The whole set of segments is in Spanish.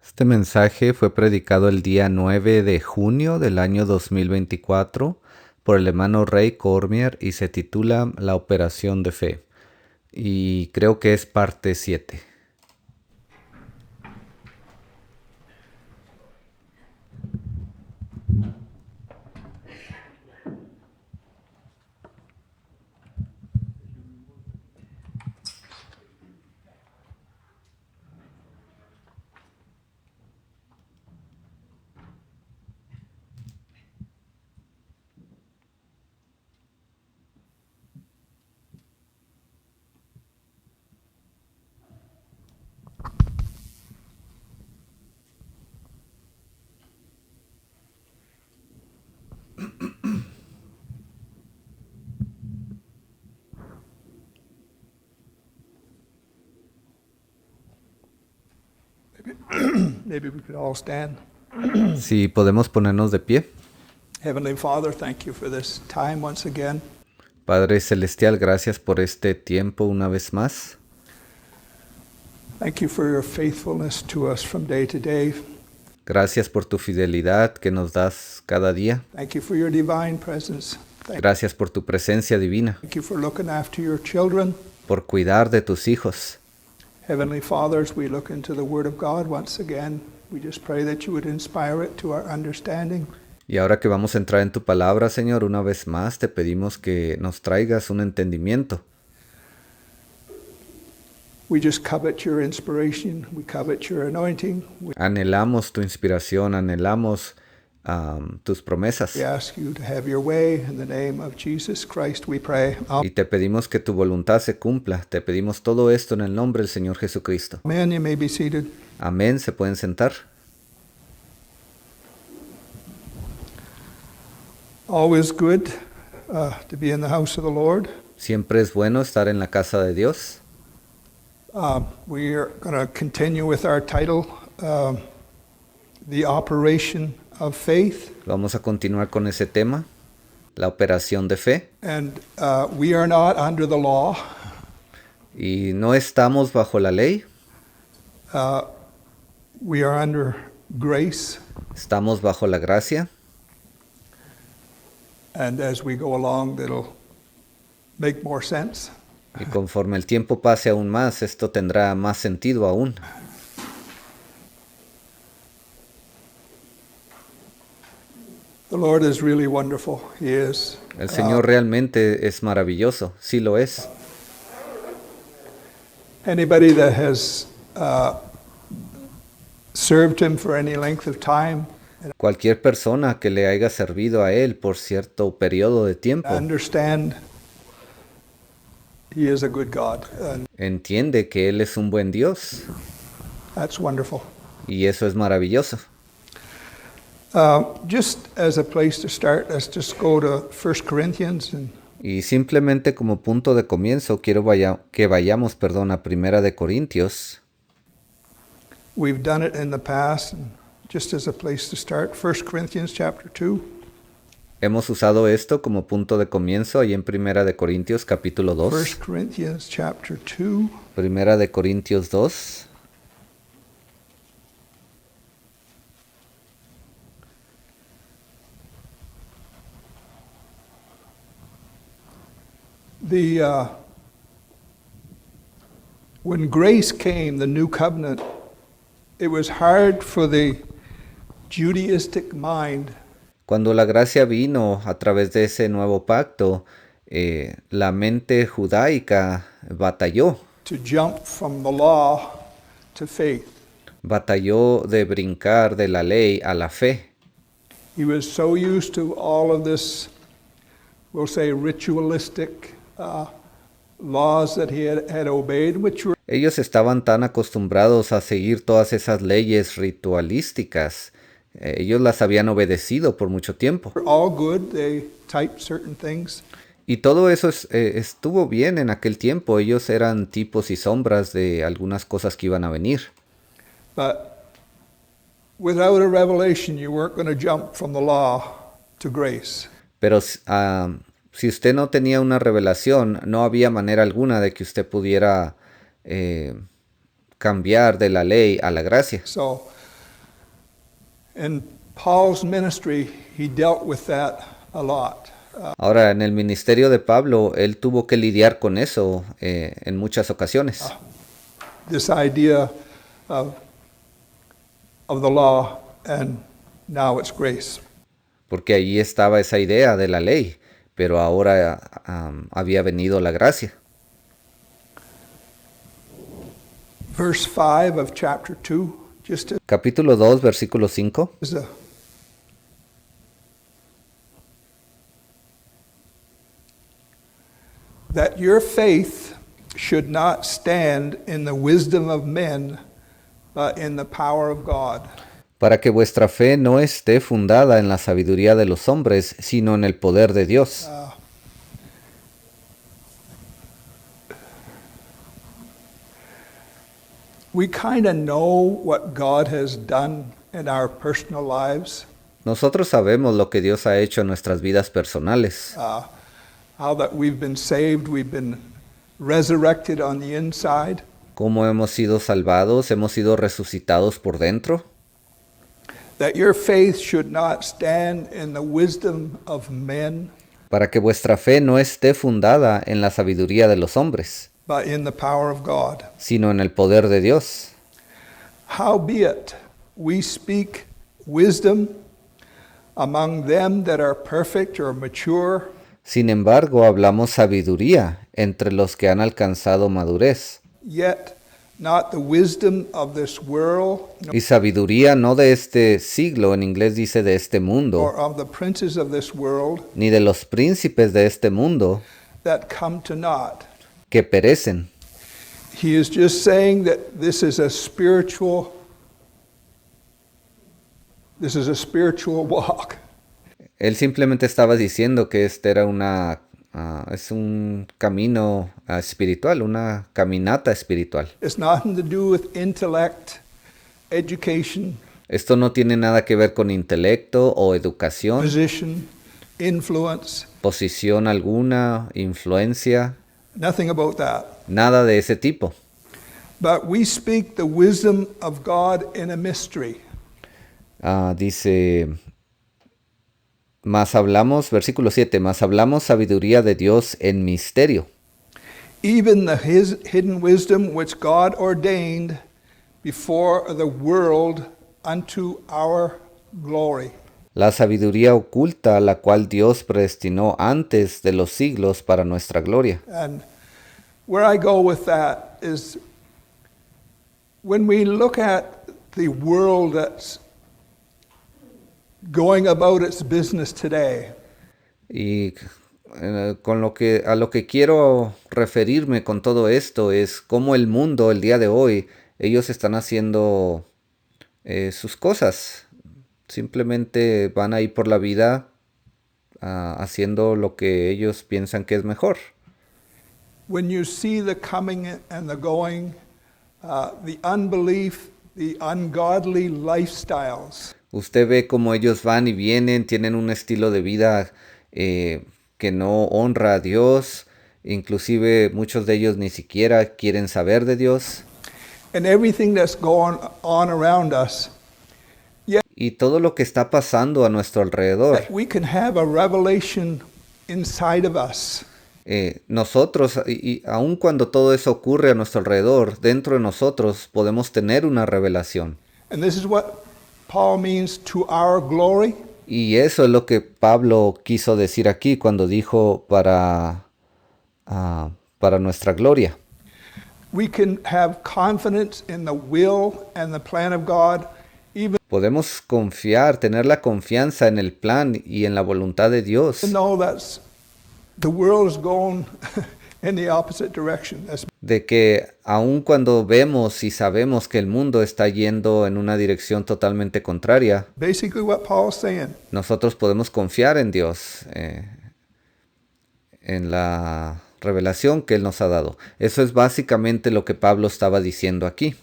Este mensaje fue predicado el día 9 de junio del año 2024 por el hermano Ray Cormier y se titula La Operación de Fe. Y creo que es parte 7. Maybe we could all stand. Si podemos ponernos de pie. Heavenly Father, thank you for this time once again. Padre Celestial, gracias por este tiempo una vez más. Thank you for your faithfulness to us from day to day. Gracias por tu fidelidad que nos das cada día. Thank you for your divine presence. Gracias por tu presencia divina, Thank you for looking after your children. por cuidar de tus hijos. Heavenly Father, as we look into the Word of God once again, we just pray that you would inspire it to our understanding. Y ahora que vamos a entrar en tu palabra, Señor, una vez más te pedimos que nos traigas un entendimiento. We just covet your inspiration. We covet your anointing. Anhelamos tu inspiración, anhelamos tus promesas. We ask you to have your way. In the name of Jesus Christ we pray. Y te pedimos que tu voluntad se cumpla. Te pedimos todo esto en el nombre del Señor Jesucristo. Amen. You may be seated. Amén. ¿Se pueden sentar? Always good to be in the house of the Lord. Siempre es bueno estar en la casa de Dios. We are going to continue with our title, The Operation of Faith. Vamos a continuar con ese tema, la operación de fe. And we are not under the law. Y no estamos bajo la ley, We are under grace. estamos bajo la gracia. And as we go along, it'll make more sense. Y conforme el tiempo pase aún más, esto tendrá más sentido aún. The Lord is really wonderful. He is. El Señor realmente es maravilloso, sí lo es. Anybody that has served Him for any length of time, Cualquier persona que le haya servido a Él por cierto periodo de tiempo understand He is a good God. And entiende que Él es un buen Dios that's wonderful. y eso es maravilloso. Just as a place to start, let's just go to 1 Corinthians. And Y simplemente como punto de comienzo quiero que vayamos a Primera de Corintios. we've done it in the past. And just as a place to start, 1 Corinthians chapter 2. Hemos usado esto como punto de comienzo ahí en Primera de Corintios capítulo 1 2. Corinthians chapter 2. Primera de Corintios 2. When grace came, the new covenant, it was hard for the Judaistic mind Cuando la gracia vino a través de ese nuevo pacto, la mente judaica batalló. to jump from the law to faith. Batalló de brincar de la ley a la fe. He was so used to all of this, we'll say, ritualistic laws that he had obeyed, which were Ellos estaban tan acostumbrados a seguir todas esas leyes ritualísticas. Ellos las habían obedecido por mucho tiempo. all good. They typed certain things. Y todo eso estuvo bien en aquel tiempo. Ellos eran tipos y sombras de algunas cosas que iban a venir. But without a revelation, you weren't going to jump from the law to grace. Pero si usted no tenía una revelación, no había manera alguna de que usted pudiera cambiar de la ley a la gracia. So In Paul's ministry, he dealt with that a lot. Ahora, en el ministerio de Pablo, él tuvo que lidiar con eso en muchas ocasiones. This idea of the law, and now it's grace. Porque allí estaba esa idea de la ley, pero ahora había venido la gracia. Verse 5 of chapter 2, just Capítulo 2, versículo 5. as a that your faith should not stand in the wisdom of men, but in the power of God. Para que vuestra fe no esté fundada en la sabiduría de los hombres, sino en el poder de Dios. We kind of know what God has done in our personal lives, Nosotros sabemos lo que Dios ha hecho en nuestras vidas personales, how that we've been saved, we've been resurrected on the inside, cómo hemos sido salvados, hemos sido resucitados por dentro. that your faith should not stand in the wisdom of men, Para que vuestra fe no esté fundada en la sabiduría de los hombres, but in the power of God. sino en el poder de Dios. Howbeit, we speak wisdom among them that are perfect or mature, Sin embargo, hablamos sabiduría entre los que han alcanzado madurez, yet not the wisdom of this world, y sabiduría no de este siglo, en inglés dice de este mundo, or of the princes of this world ni de los príncipes de este mundo that come to naught. que perecen. He is just saying that this is a spiritual walk. Él simplemente estaba diciendo que este era es un camino espiritual, una caminata espiritual. It's nothing to do with intellect, education, Esto no tiene nada que ver con intelecto o educación, position, influence, posición alguna, influencia, nothing about that. nada de ese tipo. But we speak the wisdom of God in a mystery. Dice, versículo 7, más hablamos sabiduría de Dios en misterio, Even his hidden wisdom which God ordained before the world unto our glory. la sabiduría oculta la cual Dios predestinó antes de los siglos para nuestra gloria. And where I go with that is when we look at the world that's going about its business today, Y a lo que quiero referirme con todo esto es cómo el mundo el día de hoy, ellos están haciendo sus cosas. Simplemente van ahí por la vida haciendo lo que ellos piensan que es mejor. when you see the coming and the going, the unbelief, the ungodly lifestyles, Usted ve cómo ellos van y vienen, tienen un estilo de vida que no honra a Dios. Inclusive muchos de ellos ni siquiera quieren saber de Dios. and everything that's going on around us, Y todo lo que está pasando a nuestro alrededor. that we can have a revelation inside of us. Nosotros, y aun cuando todo eso ocurre a nuestro alrededor, dentro de nosotros podemos tener una revelación. And this is what Paul means to our glory. Y eso es lo que Pablo quiso decir aquí cuando dijo para nuestra gloria. We can have confidence in the will and the plan of God, even Podemos confiar, tener la confianza en el plan y en la voluntad de Dios, though the world is going in the opposite direction. That's de que aun cuando vemos y sabemos que el mundo está yendo en una dirección totalmente contraria, basically what Paul's saying. nosotros podemos confiar en Dios, en la revelación que Él nos ha dado. Eso es básicamente lo que Pablo estaba diciendo aquí.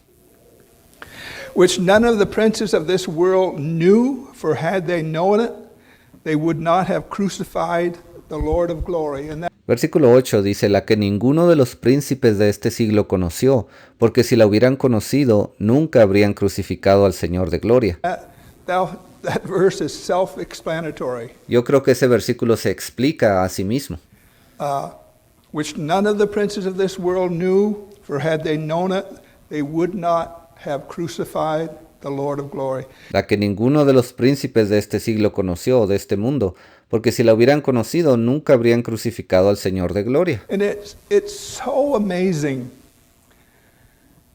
Which none of the princes of this world knew, for had they known it, they would not have crucified the Lord of glory. And Versículo 8 dice, la que ninguno de los príncipes de este siglo conoció, porque si la hubieran conocido, nunca habrían crucificado al Señor de gloria. that verse is self-explanatory. Yo creo que ese versículo se explica a sí mismo. Which none of the princes of this world knew, for had they known it, they would not have crucified the Lord of glory. La que ninguno de los príncipes de este siglo conoció, de este mundo, porque si la hubieran conocido, nunca habrían crucificado al Señor de gloria. And it's so amazing.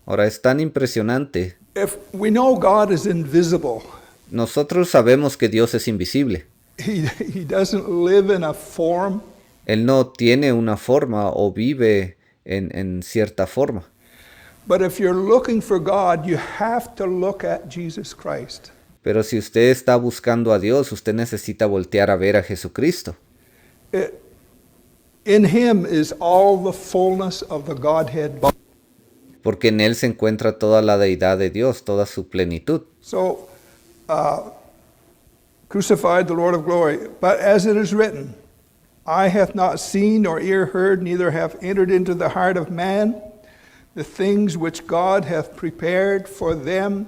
Ahora, es tan impresionante. If we know God is invisible, Nosotros sabemos que Dios es invisible. he doesn't live in a form. Él no tiene una forma o vive en cierta forma. But if you're looking for God, you have to look at Jesus Christ. Pero si usted está buscando a Dios, usted necesita voltear a ver a Jesucristo. In him is all the fullness of the Godhead. Porque en Él se encuentra toda la deidad de Dios, toda su plenitud. So, crucified the Lord of glory. But as it is written, eye hath not seen nor ear heard, neither have entered into the heart of man the things which God hath prepared for them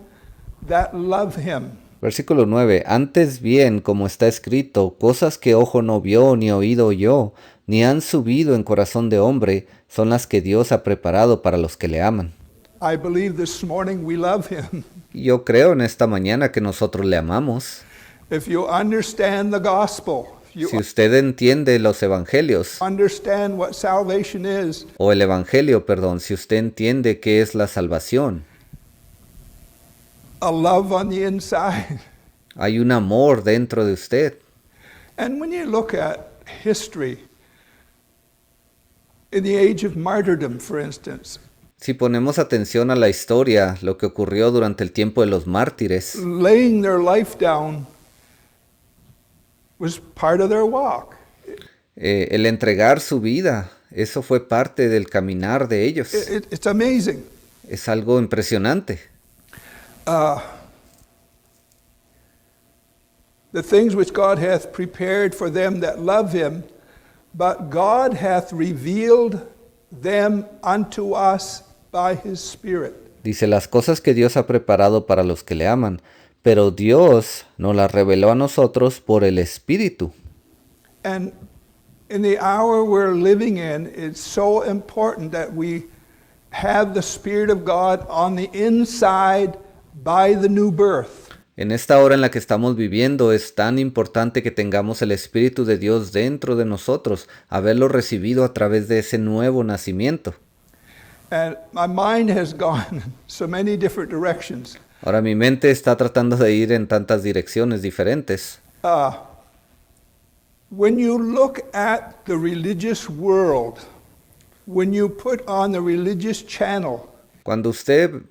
that love him. Versículo 9. Antes bien, como está escrito, cosas que ojo no vio, ni oído oyó, ni han subido en corazón de hombre, son las que Dios ha preparado para los que le aman. I believe this morning we love him. Y yo creo en esta mañana que nosotros le amamos. If you understand the gospel, if Si you usted entiende los evangelios, understand what salvation is, o el evangelio, perdón, si usted entiende qué es la salvación, a love on the inside. hay un amor dentro de usted. And when you look at history, in the age of martyrdom, for instance, Si ponemos atención a la historia, lo que ocurrió durante el tiempo de los mártires, laying their life down was part of their walk. el entregar su vida, eso fue parte del caminar de ellos. It's amazing. Es algo impresionante. The things which God hath prepared for them that love him, but God hath revealed them unto us by his Spirit. Dice, las cosas que Dios ha preparado para los que le aman, pero Dios nos las reveló a nosotros por el Espíritu. And in the hour we're living in, it's so important that we have the Spirit of God on the inside by the new birth. En esta hora en la que estamos viviendo es tan importante que tengamos el Espíritu de Dios dentro de nosotros, haberlo recibido a través de ese nuevo nacimiento. And my mind has gone in so many different directions. Ahora mi mente está tratando de ir en tantas direcciones diferentes. When you look at the religious world, when you put on the religious channel, Cuando usted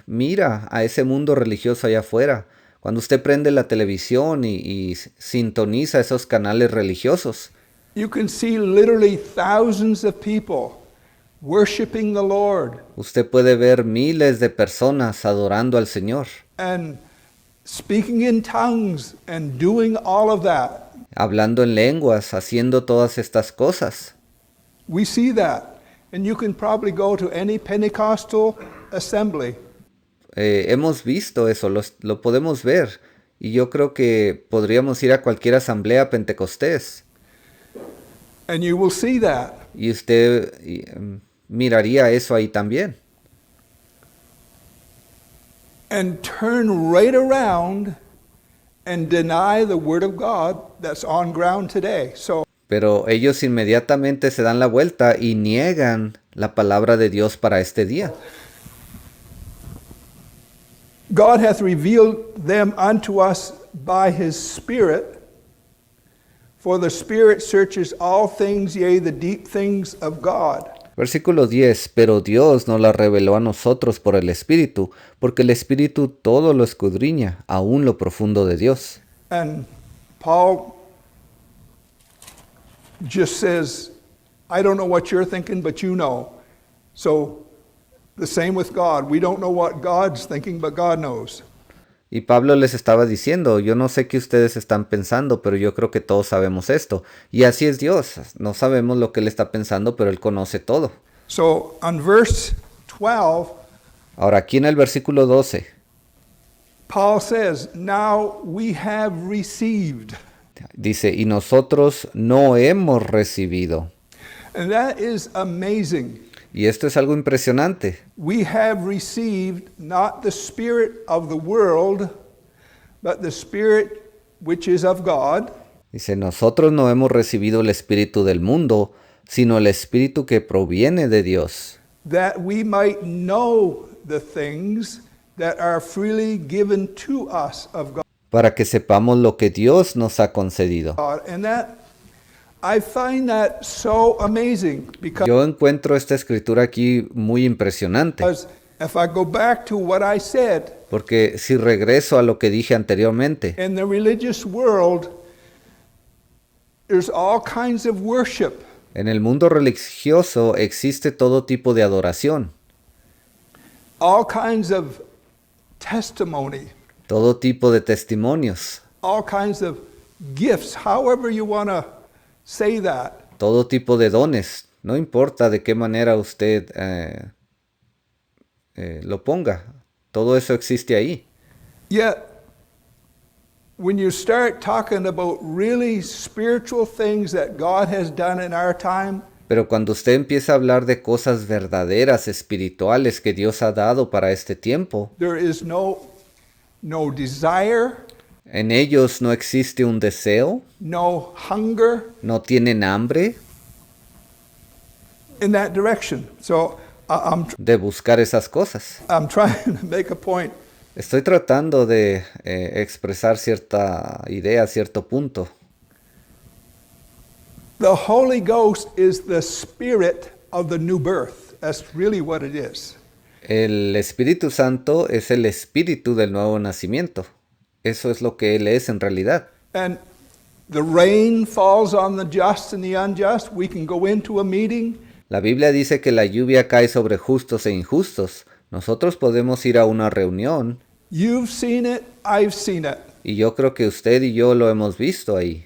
mira a ese mundo religioso allá afuera, cuando usted prende la televisión y sintoniza esos canales religiosos, you can see literally thousands of people worshiping the Lord usted puede ver miles de personas adorando al Señor, and speaking in tongues and doing all of that. hablando en lenguas, haciendo todas estas cosas. We see that. And you can probably go to any Pentecostal assembly. Hemos visto eso, lo podemos ver. Y yo creo que podríamos ir a cualquier asamblea pentecostés. And you will see that. Y usted miraría eso ahí también. And turn right around and deny the Word of God that's on ground today. So, Pero ellos inmediatamente se dan la vuelta y niegan la palabra de Dios para este día. God hath revealed them unto us by his Spirit, for the Spirit searches all things, yea, the deep things of God. Versículo 10. Pero Dios nos la reveló a nosotros por el Espíritu, porque el Espíritu todo lo escudriña, aún lo profundo de Dios. And Paul just says, I don't know what you're thinking, but you know. So the same with God. We don't know what God's thinking, but God knows. Y Pablo les estaba diciendo, yo no sé qué ustedes están pensando, pero yo creo que todos sabemos esto. Y así es Dios, no sabemos lo que Él está pensando, pero Él conoce todo. So on verse 12, Ahora aquí en el versículo 12, Paul says, now we have received. Dice, y nosotros no hemos recibido. And that is amazing. Y esto es algo impresionante. We have received not the spirit of the world, but the spirit which is of God. Dice, nosotros no hemos recibido el espíritu del mundo, sino el espíritu que proviene de Dios, That we might know the things that are freely given to us of para que sepamos lo que Dios nos ha concedido. God. And that, I find that so amazing because Yo encuentro esta escritura aquí muy impresionante, if I go back to what I said, porque si regreso a lo que dije anteriormente, in the religious world, there's all kinds of worship. en el mundo religioso existe todo tipo de adoración, All kinds of testimony, todo tipo de testimonios, all kinds of gifts, however you want to say that. todo tipo de dones. No importa de qué manera usted lo ponga, todo eso existe ahí. Yet, when you start talking about really spiritual things that God has done in our time, Pero cuando usted empieza a hablar de cosas verdaderas, espirituales que Dios ha dado para este tiempo, there is no desire, en ellos no existe un deseo, no hunger no tienen hambre in that direction. So de buscar esas cosas. I'm trying to make a point. Estoy tratando de expresar cierta idea, cierto punto. The Holy Ghost is the spirit of the new birth. That's really what it is. El Espíritu Santo es el espíritu del nuevo nacimiento. Eso es lo que Él es en realidad. And the rain falls on the just and the unjust. We can go into a meeting. La Biblia dice que la lluvia cae sobre justos e injustos. Nosotros podemos ir a una reunión, You've seen it, I've seen it. y yo creo que usted y yo lo hemos visto ahí.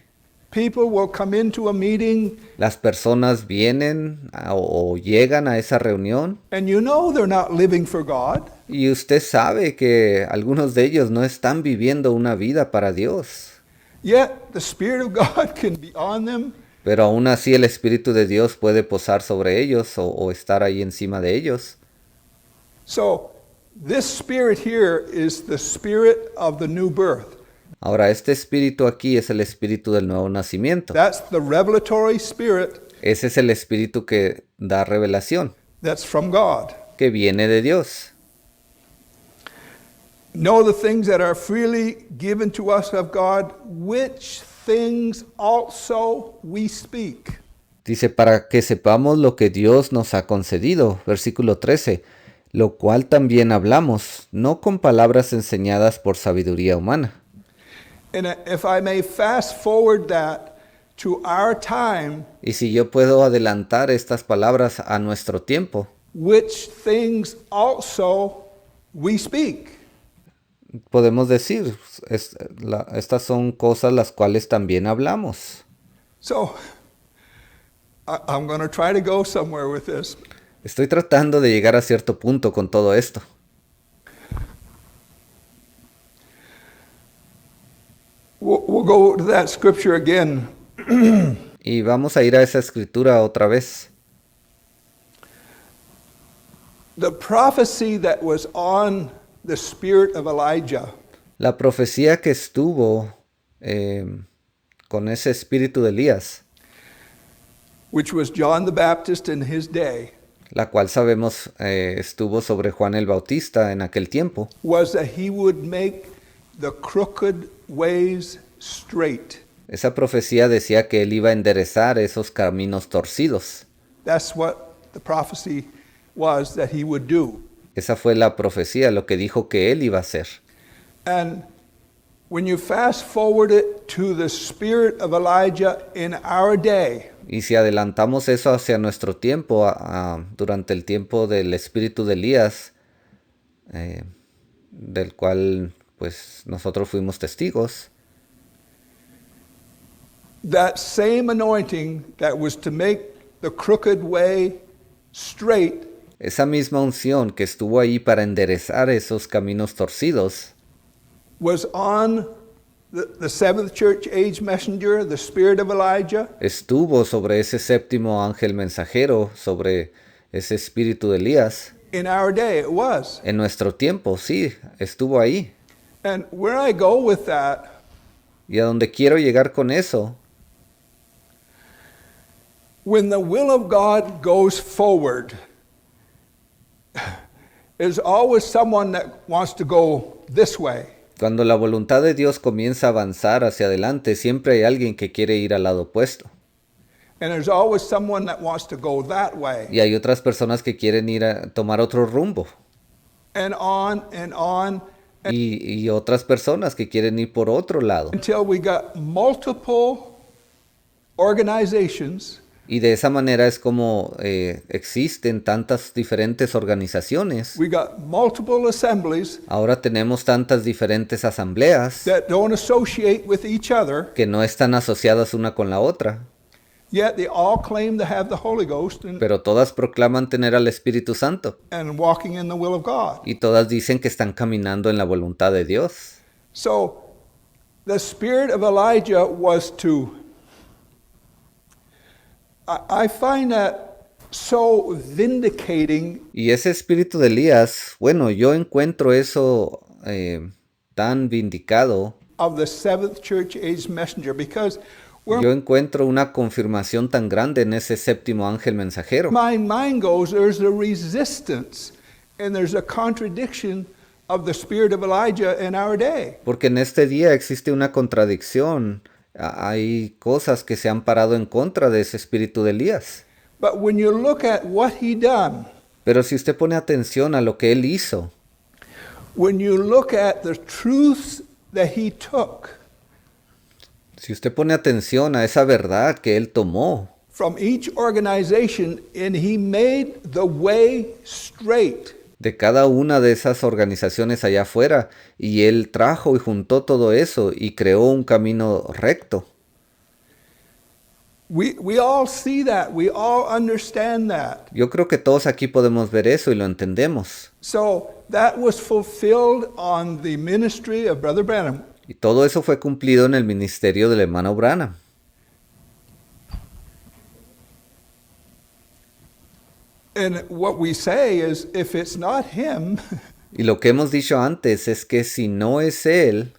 People will come into a meeting Las personas vienen o llegan a esa reunión and you know they're not living for God. y usted sabe que algunos de ellos no están viviendo una vida para Dios. Yet the Spirit of God can be on them. Pero aún así el Espíritu de Dios puede posar sobre ellos o estar ahí encima de ellos. So this spirit here is the spirit of the new birth. Ahora, este espíritu aquí es el espíritu del nuevo nacimiento. That's the revelatory spirit Ese es el espíritu que da revelación, that's from God. que viene de Dios. Know the things that are freely given to us of God, which things also we speak. Dice, para que sepamos lo que Dios nos ha concedido. Versículo 13. Lo cual también hablamos, no con palabras enseñadas por sabiduría humana. And if I may fast forward that to our time, Y si yo puedo adelantar estas palabras a nuestro tiempo, which things also we speak. podemos decir, estas son cosas las cuales también hablamos. So I'm going to try to go somewhere with this. Estoy tratando de llegar a cierto punto con todo esto. We'll go to that scripture again. Y vamos a ir a esa escritura otra vez. The prophecy that was on the spirit of Elijah La profecía que estuvo con ese espíritu de Elías, which was John the Baptist in his day, la cual sabemos estuvo sobre Juan el Bautista en aquel tiempo, was that he would make the crooked ways straight. esa profecía decía que él iba a enderezar esos caminos torcidos. That's what the prophecy was that he would do. Esa fue la profecía, lo que dijo que él iba a hacer. And when you fast forward it to the spirit of Elijah in our day, Y si adelantamos eso hacia nuestro tiempo, durante el tiempo del espíritu de Elías, del cual pues nosotros fuimos testigos, that same anointing that was to make the crooked way straight esa misma unción que estuvo ahí para enderezar esos caminos torcidos, was on the seventh church age messenger, the spirit of Elijah. Estuvo sobre ese séptimo ángel mensajero, sobre ese espíritu de Elías. In our day, it was. En nuestro tiempo, sí, estuvo ahí. And where I go with that, Y a donde quiero llegar con eso, when the will of God goes forward, there's always someone that wants to go this way. cuando la voluntad de Dios comienza a avanzar hacia adelante, siempre hay alguien que quiere ir al lado opuesto. And there's always someone that wants to go that way. Y hay otras personas que quieren ir a tomar otro rumbo. And on Y otras personas que quieren ir por otro lado. until we got multiple organizations Y de esa manera es como existen tantas diferentes organizaciones. we got multiple assemblies Ahora tenemos tantas diferentes asambleas that don't associate with each other, que no están asociadas una con la otra, yet they all claim to have the Holy Ghost pero todas proclaman tener al Espíritu Santo. and walking in the will of God. Y todas dicen que están caminando en la voluntad de Dios. So the spirit of Elijah was to, I find that so vindicating Y ese espíritu de Elías, bueno, yo encuentro eso tan vindicado. of the seventh church age messenger, because where Yo encuentro una confirmación tan grande en ese séptimo ángel mensajero. my mind goes, there's a resistance and there's a contradiction of the spirit of Elijah in our day. Porque en este día existe una contradicción. Hay cosas que se han parado en contra de ese espíritu de Elías. But when you look at what he done, Pero si usted pone atención a lo que él hizo, when you look at the truths that he took si usted pone atención a esa verdad que él tomó from each organization and he made the way straight, de cada una de esas organizaciones allá afuera, y él trajo y juntó todo eso y creó un camino recto. we all see that, we all understand that. Yo creo que todos aquí podemos ver eso y lo entendemos. So that was fulfilled on the ministry of Brother Branham. Y todo eso fue cumplido en el ministerio del hermano Branham. And what we say is, if it's not him, Y lo que hemos dicho antes es que si no es él,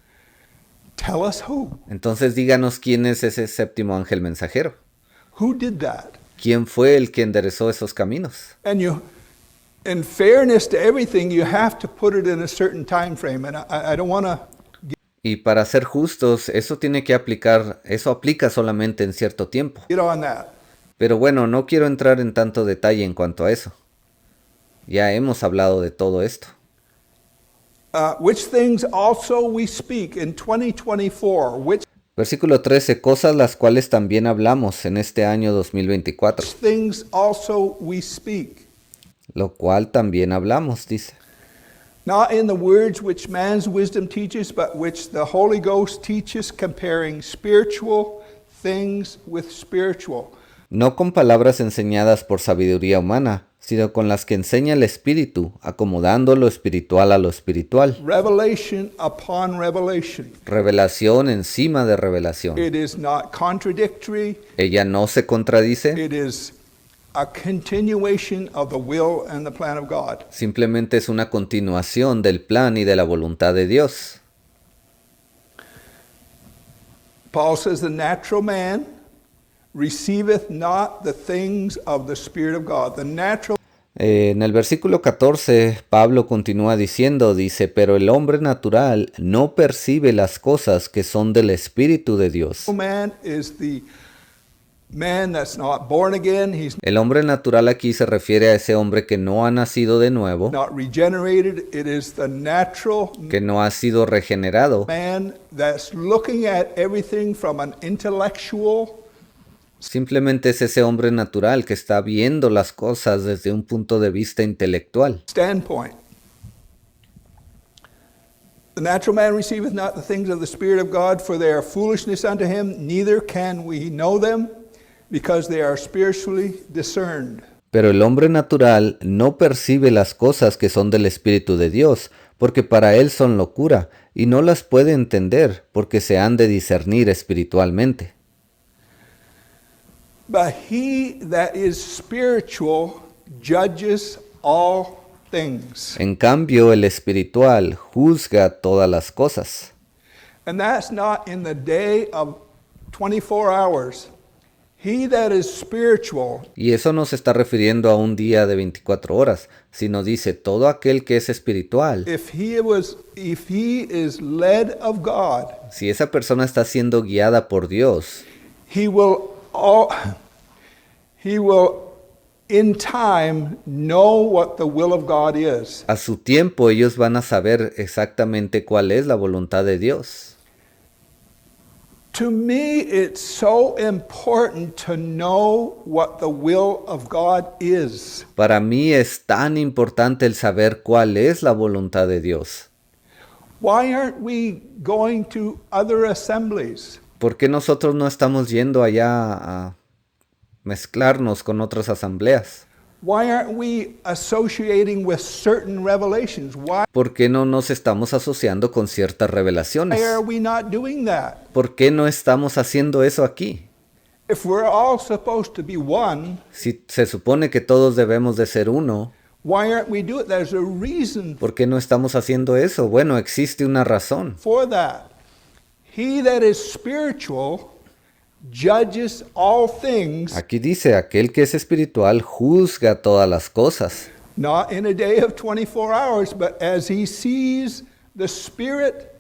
tell us who. entonces díganos quién es ese séptimo ángel mensajero. Who did that? ¿Quién fue el que enderezó esos caminos? And you, in fairness to everything, you have to put it in a certain time frame. And I don't want to. Y para ser justos, eso tiene que aplicar, eso aplica solamente en cierto tiempo. Get on that. Pero bueno, no quiero entrar en tanto detalle en cuanto a eso. Ya hemos hablado de todo esto. Which things also we speak in 2024, which Versículo 13, cosas las cuales también hablamos en este año 2024, things also we speak. lo cual también hablamos, dice. Not in the words which man's wisdom teaches, but which the Holy Ghost teaches, comparing spiritual things with spiritual. No con palabras enseñadas por sabiduría humana, sino con las que enseña el Espíritu, acomodando lo espiritual a lo espiritual. Revelation upon revelation. Revelación encima de revelación. It is not contradictory. Ella no se contradice, It is a continuation of the will and the plan of God. simplemente es una continuación del plan y de la voluntad de Dios. Paul says the natural man receiveth not the things of the Spirit of God. The natural En el versículo 14, Pablo continúa diciendo, dice, pero el hombre natural no percibe las cosas que son del Espíritu de Dios. man is the man that's not born again. He's El hombre natural aquí se refiere a ese hombre que no ha nacido de nuevo, not regenerated. It is the natural que no ha sido regenerado, man that's looking at everything from an intellectual simplemente es ese hombre natural que está viendo las cosas desde un punto de vista intelectual. standpoint. The natural man receiveth not the things of the Spirit of God, for they are foolishness unto him, neither can we know them, because they are spiritually discerned. Pero el hombre natural no percibe las cosas que son del Espíritu de Dios, porque para él son locura, y no las puede entender, porque se han de discernir espiritualmente. But he that is spiritual judges all things. En cambio, el espiritual juzga todas las cosas. And that's not in the day of 24 hours. He that is spiritual, Y eso no se está refiriendo a un día de 24 horas, sino dice todo aquel que es espiritual. if he is led of God, Si esa persona está siendo guiada por Dios, he will he will in time know what the will of God is. a su tiempo ellos van a saber exactamente cuál es la voluntad de Dios. To me, it's so important to know what the will of God is. Para mí es tan importante el saber cuál es la voluntad de Dios. Why aren't we going to other assemblies? ¿Por qué nosotros no estamos yendo allá a mezclarnos con otras asambleas? Why aren't we associating with certain revelations? Why ¿Por qué no nos estamos asociando con ciertas revelaciones? are we not doing that? ¿Por qué no estamos haciendo eso aquí? If we're all supposed to be one, Si se supone que todos debemos de ser uno, why aren't we doing it? There's a reason ¿por qué no estamos haciendo eso? Bueno, existe una razón. for that. He that is spiritual judges all things, Aquí dice, aquel que es espiritual juzga todas las cosas. not in a day of 24 hours, but as he sees the Spirit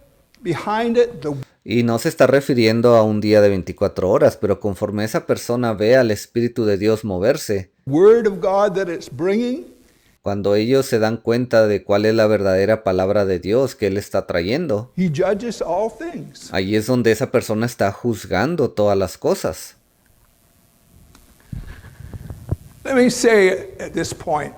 behind it, the Y no se está refiriendo a un día de 24 horas, pero conforme esa persona ve al Espíritu de Dios moverse, Word of God that it's bringing, cuando ellos se dan cuenta de cuál es la verdadera palabra de Dios que Él está trayendo, he judges all things. ahí es donde esa persona está juzgando todas las cosas. Let me say at this point,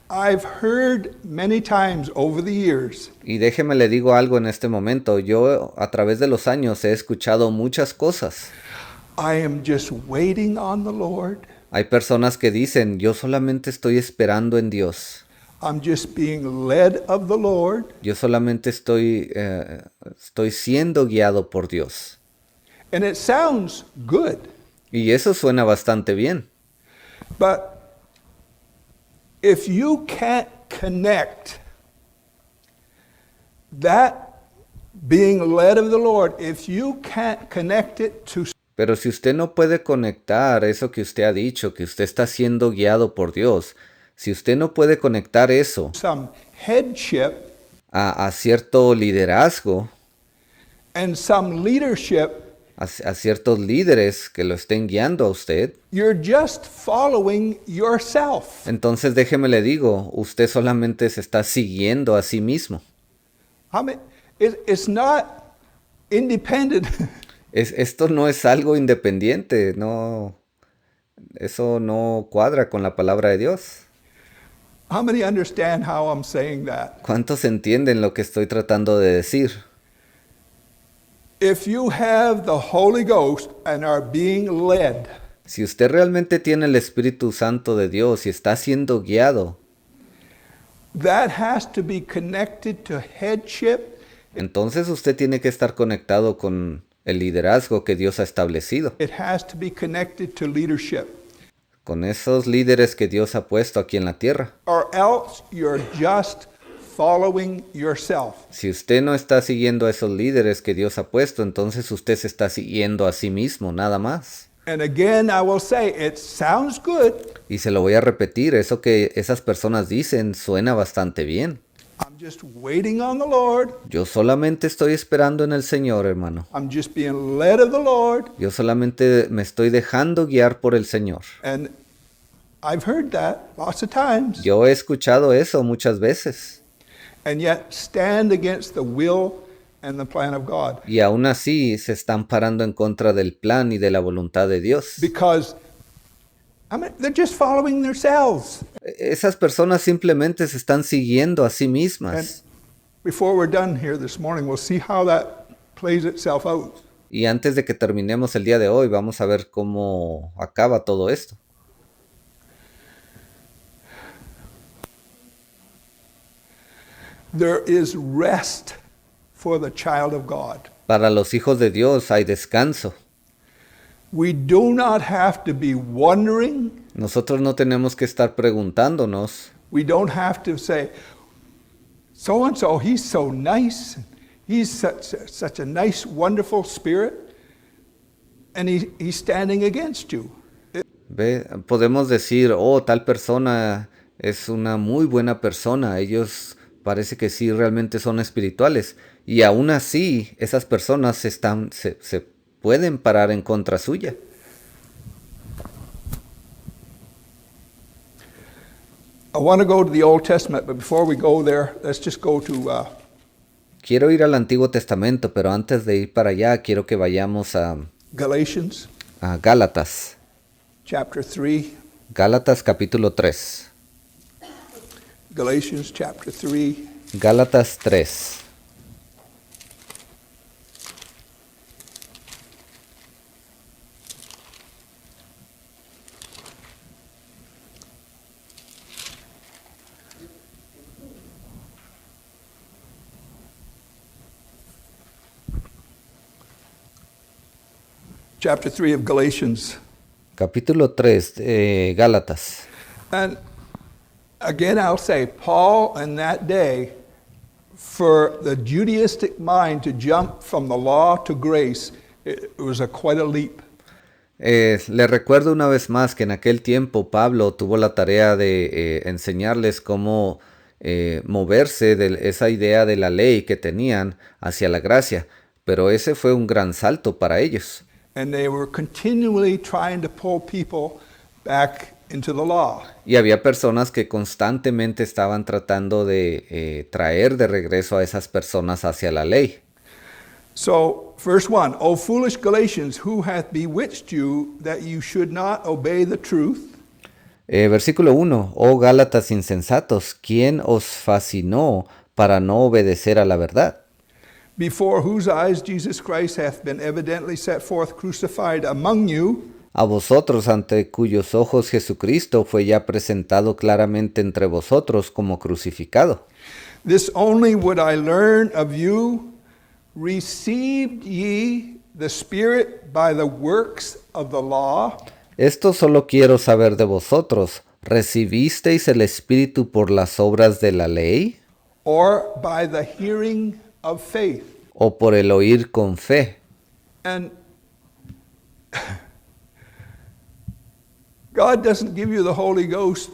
I've heard many times over the years, Y déjeme le digo algo en este momento, yo a través de los años he escuchado muchas cosas. I am just waiting on the Lord. Hay personas que dicen, yo solamente estoy esperando en Dios. I'm just being led of the Lord. Yo solamente estoy siendo guiado por Dios. And it sounds good, Y eso suena bastante bien. but if you can't connect that being led of the Lord, if you can't connect it to Pero si usted no puede conectar eso que usted ha dicho, que usted está siendo guiado por Dios, si usted no puede conectar eso some headship a cierto liderazgo, and some leadership, a ciertos líderes que lo estén guiando a usted, you're just following yourself. entonces déjeme le digo, usted solamente se está siguiendo a sí mismo. I mean, it's not independent. Esto no es algo independiente, no, eso no cuadra con la palabra de Dios. How many understand how I'm saying that? ¿Cuántos entienden lo que estoy tratando de decir? If you have the Holy Ghost and are being led, Si usted realmente tiene el Espíritu Santo de Dios y está siendo guiado, that has to be connected to headship. entonces usted tiene que estar conectado con el liderazgo que Dios ha establecido, It has to be connected to leadership. con esos líderes que Dios ha puesto aquí en la tierra. Or else you're just following yourself. Si usted no está siguiendo a esos líderes que Dios ha puesto, entonces usted se está siguiendo a sí mismo, nada más. And again, I will say, it sounds good. Y se lo voy a repetir, eso que esas personas dicen suena bastante bien. I'm just waiting on the Lord. Yo solamente estoy esperando en el Señor, hermano. I'm just being led of the Lord. Yo solamente me estoy dejando guiar por el Señor. And I've heard that lots of times. Yo he escuchado eso muchas veces. And yet stand against the will and the plan of God. Y aún así se están parando en contra del plan y de la voluntad de Dios. Because, I mean, they're just following themselves. Esas personas simplemente se están siguiendo a sí And mismas. before we're done here this morning, we'll see how that plays itself out. Y antes de que terminemos el día de hoy, vamos a ver cómo acaba todo esto. there is rest for the child of God. Para los hijos de Dios hay descanso. We do not have to be wondering. Nosotros no tenemos que estar preguntándonos. We don't have to say, so and so, he's so nice. He's such a nice, wonderful spirit. And he's standing against you. ¿Ve? Podemos decir, oh, tal persona es una muy buena persona. Ellos parece que sí realmente son espirituales. Y aún así, esas personas se pueden parar en contra suya. I want to go to the Old Testament, but before we go there, let's just go to Quiero ir al Antiguo Testamento, pero antes de ir para allá, quiero que vayamos a Galatians Gálatas. chapter 3. Gálatas capítulo 3. Galatians chapter 3. Gálatas 3. Chapter 3 of Galatians. Capítulo 3 de Gálatas. And again, I'll say, Paul in that day, for the Judaistic mind to jump from the law to grace, it was quite a leap. Le recuerdo una vez más que en aquel tiempo Pablo tuvo la tarea de enseñarles cómo moverse de esa idea de la ley que tenían hacia la gracia, pero ese fue un gran salto para ellos. And they were continually trying to pull people back into the law. Y había personas que constantemente estaban tratando de traer de regreso a esas personas hacia la ley. So, verse 1, O foolish Galatians, who hath bewitched you that you should not obey the truth? Versículo 1. Oh Gálatas insensatos, ¿quién os fascinó para no obedecer a la verdad? Before whose eyes Jesus Christ hath been evidently set forth crucified among you, A vosotros ante cuyos ojos Jesucristo fue ya presentado claramente entre vosotros como crucificado. this only would I learn of you, received ye the Spirit by the works of the law, Esto solo quiero saber de vosotros. ¿Recibisteis el Espíritu por las obras de la ley or by the hearing of faith? o por el oír con fe? And God doesn't give you the Holy Ghost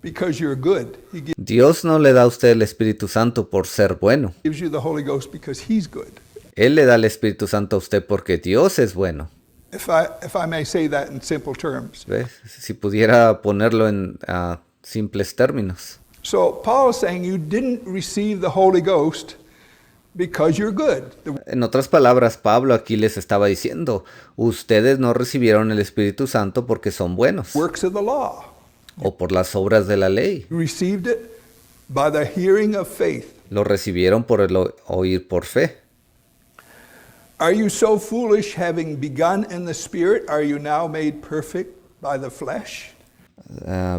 because you're good. He Dios no le da a usted el Espíritu Santo por ser bueno. gives you the Holy Ghost because He's good. Él le da el Espíritu Santo a usted porque Dios es bueno. If I may say that in simple terms. ¿Ves? Si pudiera ponerlo en simples términos. So Paul is saying you didn't receive the Holy Ghost because you're good. The En otras palabras, Pablo aquí les estaba diciendo, ustedes no recibieron el Espíritu Santo porque son buenos works of the law. o por las obras de la ley. You received it by the hearing of faith. Lo recibieron por el oír por fe. Are you so foolish, having begun in the Spirit, are you now made perfect by the flesh?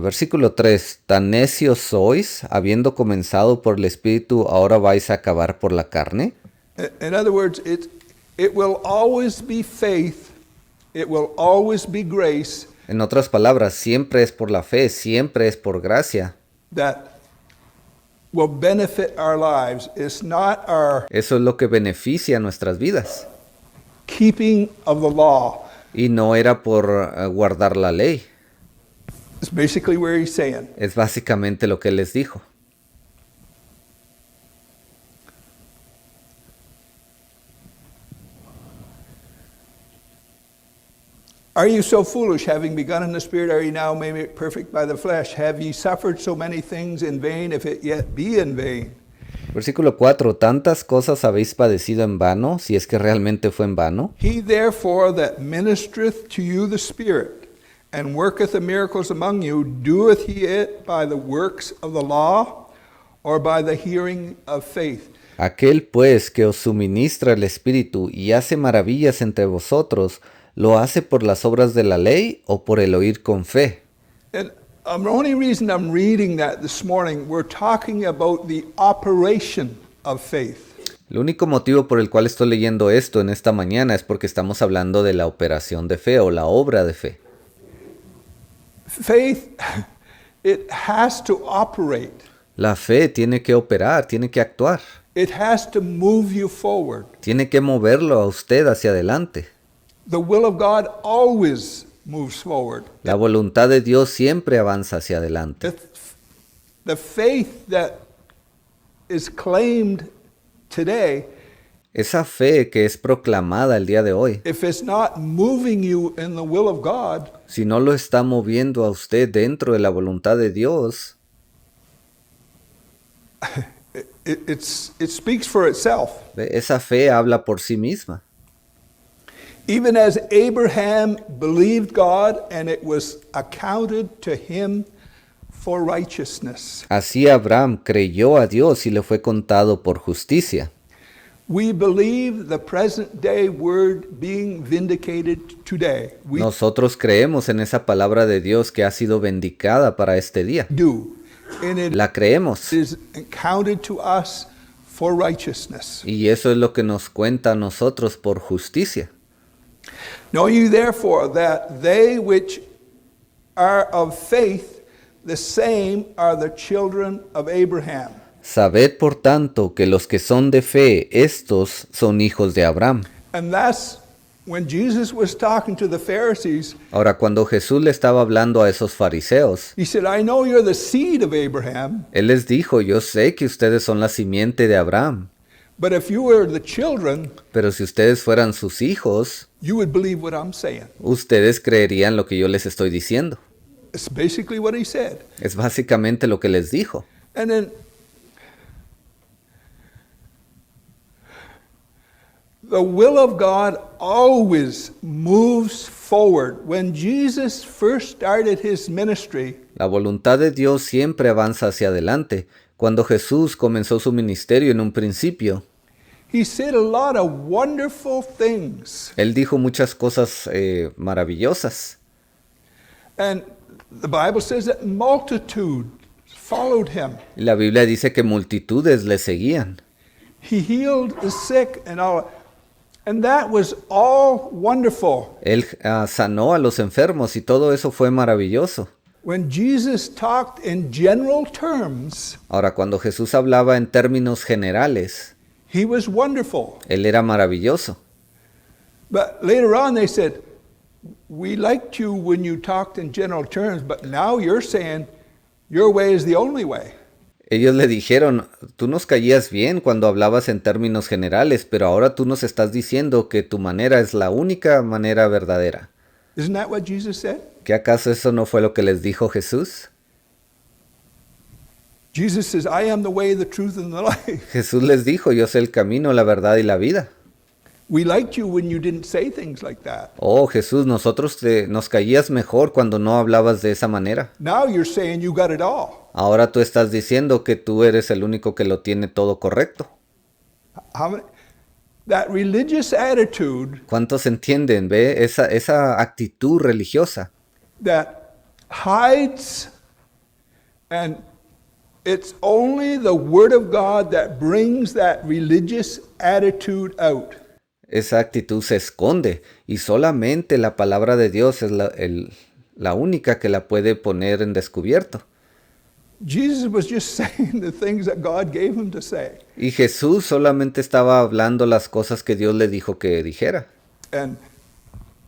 Versículo 3. Tan necios sois, habiendo comenzado por el Espíritu, ahora vais a acabar por la carne. In other words, it will always be faith, it will always be grace En otras palabras, siempre es por la fe, siempre es por gracia. that will benefit our lives. It's not our Eso es lo que beneficia nuestras vidas. keeping of the law. Y no era por guardar la ley. It's basically where he's saying. Es básicamente lo que él les dijo. Are you so foolish, having begun in the Spirit, are you now made perfect by the flesh? Have ye suffered so many things in vain, if it yet be in vain? Versículo 4. ¿Tantas cosas habéis padecido en vano, si es que realmente fue en vano? He therefore that ministereth to you the Spirit, and worketh the miracles among you, doeth he it by the works of the law, or by the hearing of faith? Aquel pues que os suministra el Espíritu y hace maravillas entre vosotros, ¿lo hace por las obras de la ley o por el oír con fe? And The only reason I'm reading that this morning, we're talking about the operation of faith. El único motivo por el cual estoy leyendo esto en esta mañana es porque estamos hablando de la operación de fe o la obra de fe. Faith, it has to operate. La fe tiene que operar, tiene que actuar, It has to move you forward. tiene que moverlo a usted hacia adelante. The will of God always moves forward. La voluntad de Dios siempre avanza hacia adelante. The faith that is claimed today, Esa fe que es proclamada el día de hoy, if it's not moving you in the will of God, si no lo está moviendo a usted dentro de la voluntad de Dios, it speaks for itself. ¿ve? Esa fe habla por sí misma. Even as Abraham believed God and it was accounted to him for righteousness. Así Abraham creyó a Dios y le fue contado por justicia. We believe the present day word being vindicated today. We Nosotros creemos en esa palabra de Dios que ha sido vindicada para este día. do. And it La creemos. is counted to us for righteousness. Y eso es lo que nos cuenta a nosotros por justicia. Know you therefore that they which are of faith, the same are the children of Abraham. Sabed por tanto que los que son de fe, estos son hijos de Abraham. And that's when Jesus was talking to the Pharisees, Ahora, cuando Jesús le estaba hablando a esos fariseos, he said, I know you're the seed of Abraham, él les dijo, yo sé que ustedes son la simiente de Abraham, but if you were the children, pero si ustedes fueran sus hijos, you would believe what I'm saying. ustedes creerían lo que yo les estoy diciendo. It's basically what he said. Es básicamente lo que les dijo. And then the will of God always moves forward. When Jesus first started his ministry, La voluntad de Dios siempre avanza hacia adelante. Cuando Jesús comenzó su ministerio en un principio, he said a lot of wonderful things. él dijo muchas cosas maravillosas. And the Bible says that multitude followed him. Y la Biblia dice que multitudes le seguían. He healed the sick and all. And that was all wonderful. Él sanó a los enfermos y todo eso fue maravilloso. When Jesus talked in general terms, Ahora, cuando Jesús hablaba en términos generales, he was wonderful. él era maravilloso. But later on they said, we liked you when you talked in general terms, but now you're saying your way is the only way. Ellos le dijeron, tú nos caías bien cuando hablabas en términos generales, pero ahora tú nos estás diciendo que tu manera es la única manera verdadera. Isn't that what Jesus said? ¿Qué acaso eso no fue lo que les dijo Jesús? Jesus says, I am the way, the truth, and the life. Jesús les dijo, yo soy el camino, la verdad y la vida. We liked you when you didn't say things like that. Oh Jesús, nos caías mejor cuando no hablabas de esa manera. Now you're saying you got it all. Ahora tú estás diciendo que tú eres el único que lo tiene todo correcto. How many? That religious attitude ¿Cuántos entienden? ¿Ve? Esa actitud religiosa that hides, and it's only the Word of God that brings that religious attitude out. esa actitud se esconde y solamente la palabra de Dios es la única que la puede poner en descubierto. Jesus was just saying the things that God gave him to say. Y Jesús solamente estaba hablando las cosas que Dios le dijo que dijera. And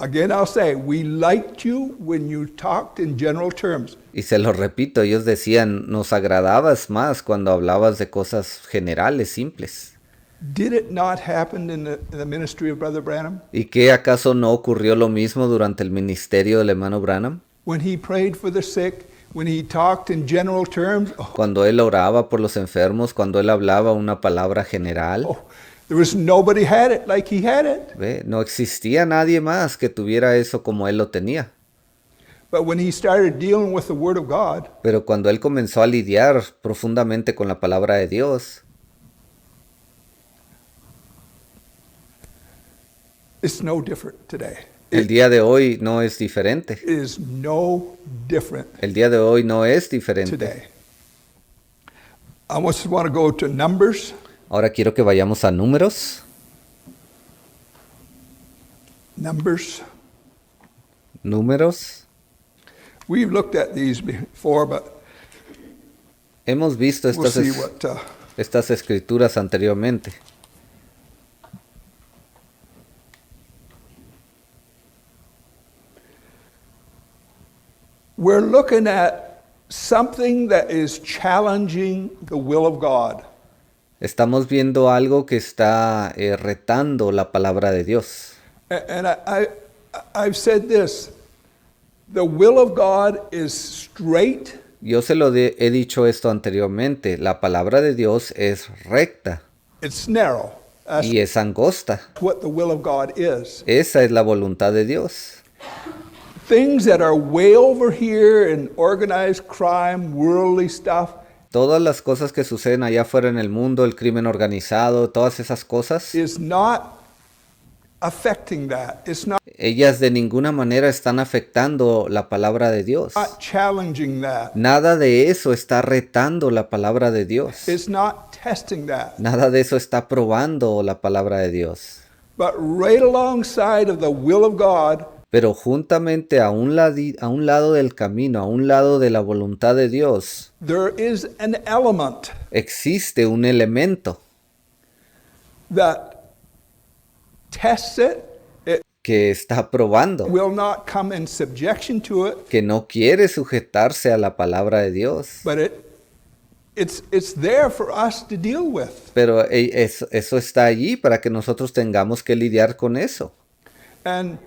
again, I'll say, we liked you when you talked in general terms. Y se lo repito, ellos decían, nos agradabas más cuando hablabas de cosas generales, simples. Did it not happen in the ministry of Brother Branham? ¿Y qué acaso no ocurrió lo mismo durante el ministerio del hermano Branham? When he prayed for the sick, when he talked in general terms, Cuando él oraba por los enfermos, cuando él hablaba una palabra general, there was nobody had it like he had it. ¿ve? No existía nadie más que tuviera eso como él lo tenía. But when he started dealing with the Word of God, Pero cuando él comenzó a lidiar profundamente con la palabra de Dios, it's no different today. El día de hoy no es diferente. is no different El día de hoy no es diferente. today. I just want to go to Numbers. Ahora quiero que vayamos a Números. Numbers. Números. We've looked at these before, but Hemos visto we'll see what. estas escrituras anteriormente. We're looking at something that is challenging the will of God. Estamos viendo algo que está retando la palabra de Dios. And I've said this, the will of God is straight. Yo he dicho esto anteriormente. La palabra de Dios es recta It's narrow. That's y es angosta. what the will of God is. Esa es la voluntad de Dios. Things that are way over here in organized crime, worldly stuff, Todas las cosas que suceden allá afuera en el mundo, el crimen organizado, todas esas cosas, is not affecting that. It's not ellas de ninguna manera están afectando la palabra de Dios. challenging that. Nada de eso está retando la palabra de Dios. It's not testing that. Nada de eso está probando la palabra de Dios. But right alongside of the will of God, Pero juntamente a un lado del camino, a un lado de la voluntad de Dios, there is an element existe un elemento that tests it. It que está probando, will not come in subjection to it, que no quiere sujetarse a la palabra de Dios. but it's there for us to deal with. Pero eso está allí para que nosotros tengamos que lidiar con eso. And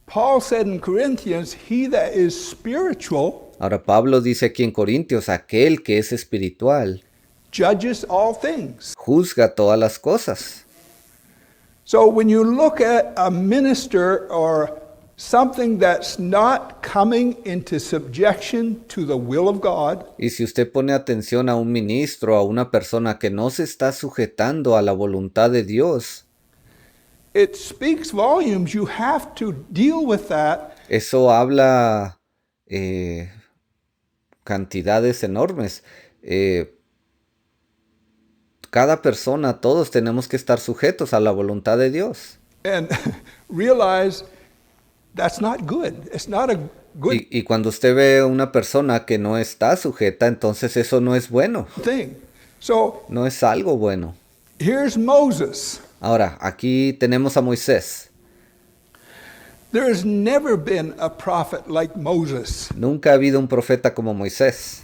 Paul said in Corinthians, he that is spiritual Ahora Pablo dice aquí en Corintios, aquel que es espiritual judges all things. juzga todas las cosas. So when you look at a minister or something that's not coming into subjection to the will of God, Y si usted pone atención a un ministro, a una persona que no se está sujetando a la voluntad de Dios, it speaks volumes. You have to deal with that. eso habla cantidades enormes. Cada persona, todos tenemos que estar sujetos a la voluntad de Dios. And realize that's not good. It's not a good Y cuando usted ve una persona que no está sujeta, entonces eso no es bueno. thing. So No es algo bueno. here's Moses. Ahora, aquí tenemos a Moisés. There has never been a prophet like Moses. Nunca ha habido un profeta como Moisés.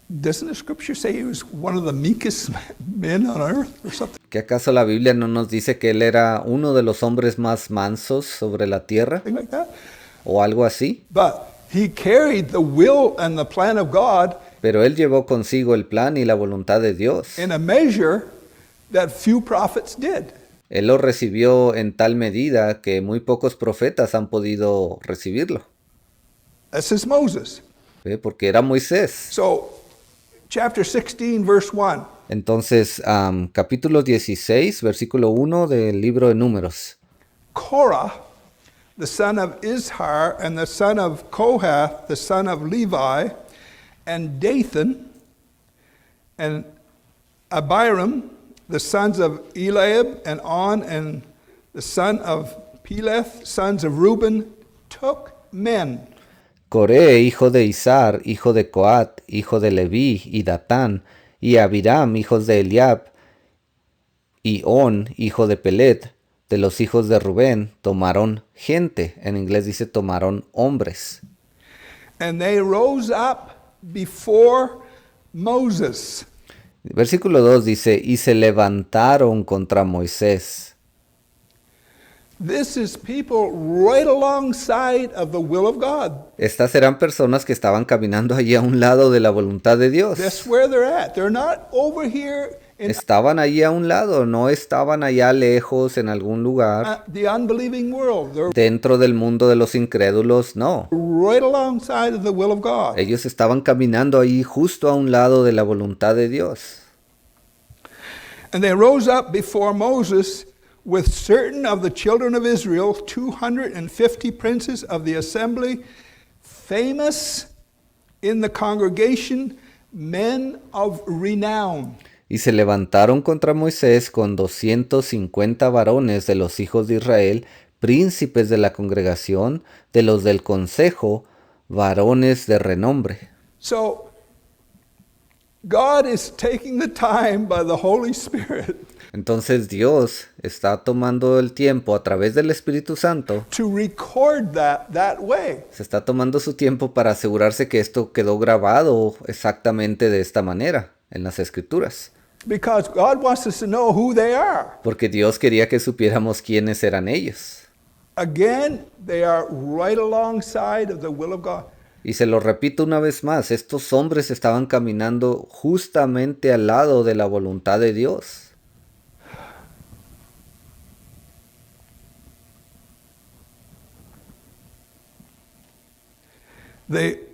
Doesn't the scripture say he was one of the meekest men on earth or something? ¿Que acaso la Biblia no nos dice que él era uno de los hombres más mansos sobre la tierra? Like that? O algo así. But he carried the will and the plan of God Pero él llevó consigo el plan y la voluntad de Dios. in a measure that few prophets did. Él lo recibió en tal medida que muy pocos profetas han podido recibirlo. This is Moses. ¿Ve? Porque era Moisés. So, chapter 16, verse 1. Entonces, capítulo 16, versículo 1 del libro de Números. Korah, the son of Izhar, and the son of Kohath, the son of Levi, and Dathan, and Abiram, the sons of Eliab, and On, and the son of Peleth, sons of Reuben, took men. Coré, hijo de Izar, hijo de Coat, hijo de Leví, y Datán, y Abiram, hijos de Eliab, y On, hijo de Pelet, de los hijos de Rubén, tomaron gente. En inglés dice tomaron hombres. And they rose up before Moses. Versículo 2 dice, y se levantaron contra Moisés. This is people right alongside of the will of God. Estas eran personas que estaban caminando allí a un lado de la voluntad de Dios. That's where they're at. They're not over here in Estaban allí a un lado, no estaban allá lejos en algún lugar, the unbelieving world. They're dentro del mundo de los incrédulos, no. right alongside of the will of God. Ellos estaban caminando ahí justo a un lado de la voluntad de Dios. And they rose up before Moses with certain of the children of Israel, 250 princes of the assembly, famous in the congregation, men of renown. Y se levantaron contra Moisés con 250 varones de los hijos de Israel, príncipes de la congregación, de los del consejo, varones de renombre. So, God is taking the time by the Holy Spirit Entonces Dios está tomando el tiempo a través del Espíritu Santo, to record that way. se está tomando su tiempo para asegurarse que esto quedó grabado exactamente de esta manera en las Escrituras. Because God wants us to know who they are. Porque Dios quería que supiéramos quiénes eran ellos. Again, they are right alongside of the will of God. Y se lo repito una vez más, estos hombres estaban caminando justamente al lado de la voluntad de Dios.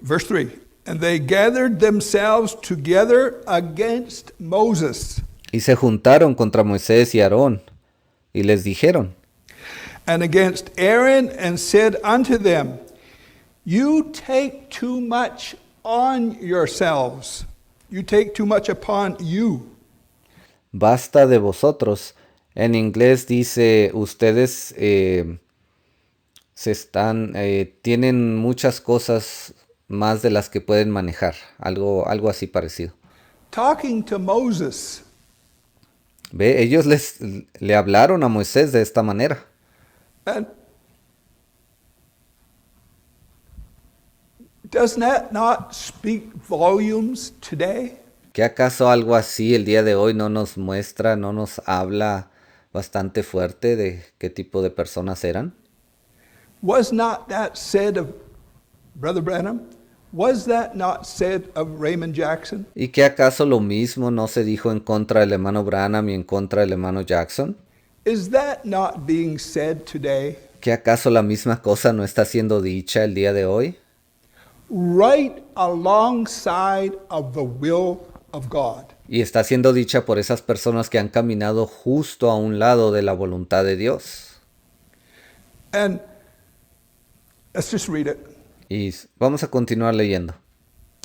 Verse 3, and they gathered themselves together against Moses Y se juntaron contra Moisés y Aarón, y les dijeron, and against Aaron, and said unto them, You take too much on yourselves. You take too much upon you. basta de vosotros. En inglés dice, ustedes tienen muchas cosas más de las que pueden manejar. Algo así parecido. Talking to Moses. Ve, ellos le hablaron a Moisés de esta manera. And does that not speak volumes today? ¿Qué acaso algo así el día de hoy no nos muestra, no nos habla bastante fuerte de qué tipo de personas eran? Was not that said of Brother Branham? Was that not said of Raymond Jackson? ¿Y qué acaso lo mismo no se dijo en contra del hermano Branham y en contra del hermano Jackson? Is that not being said today? ¿Qué acaso la misma cosa no está siendo dicha el día de hoy? Right alongside of the will of God. Y está siendo dicha por esas personas que han caminado justo a un lado de la voluntad de Dios. And let's just read it. Y vamos a continuar leyendo.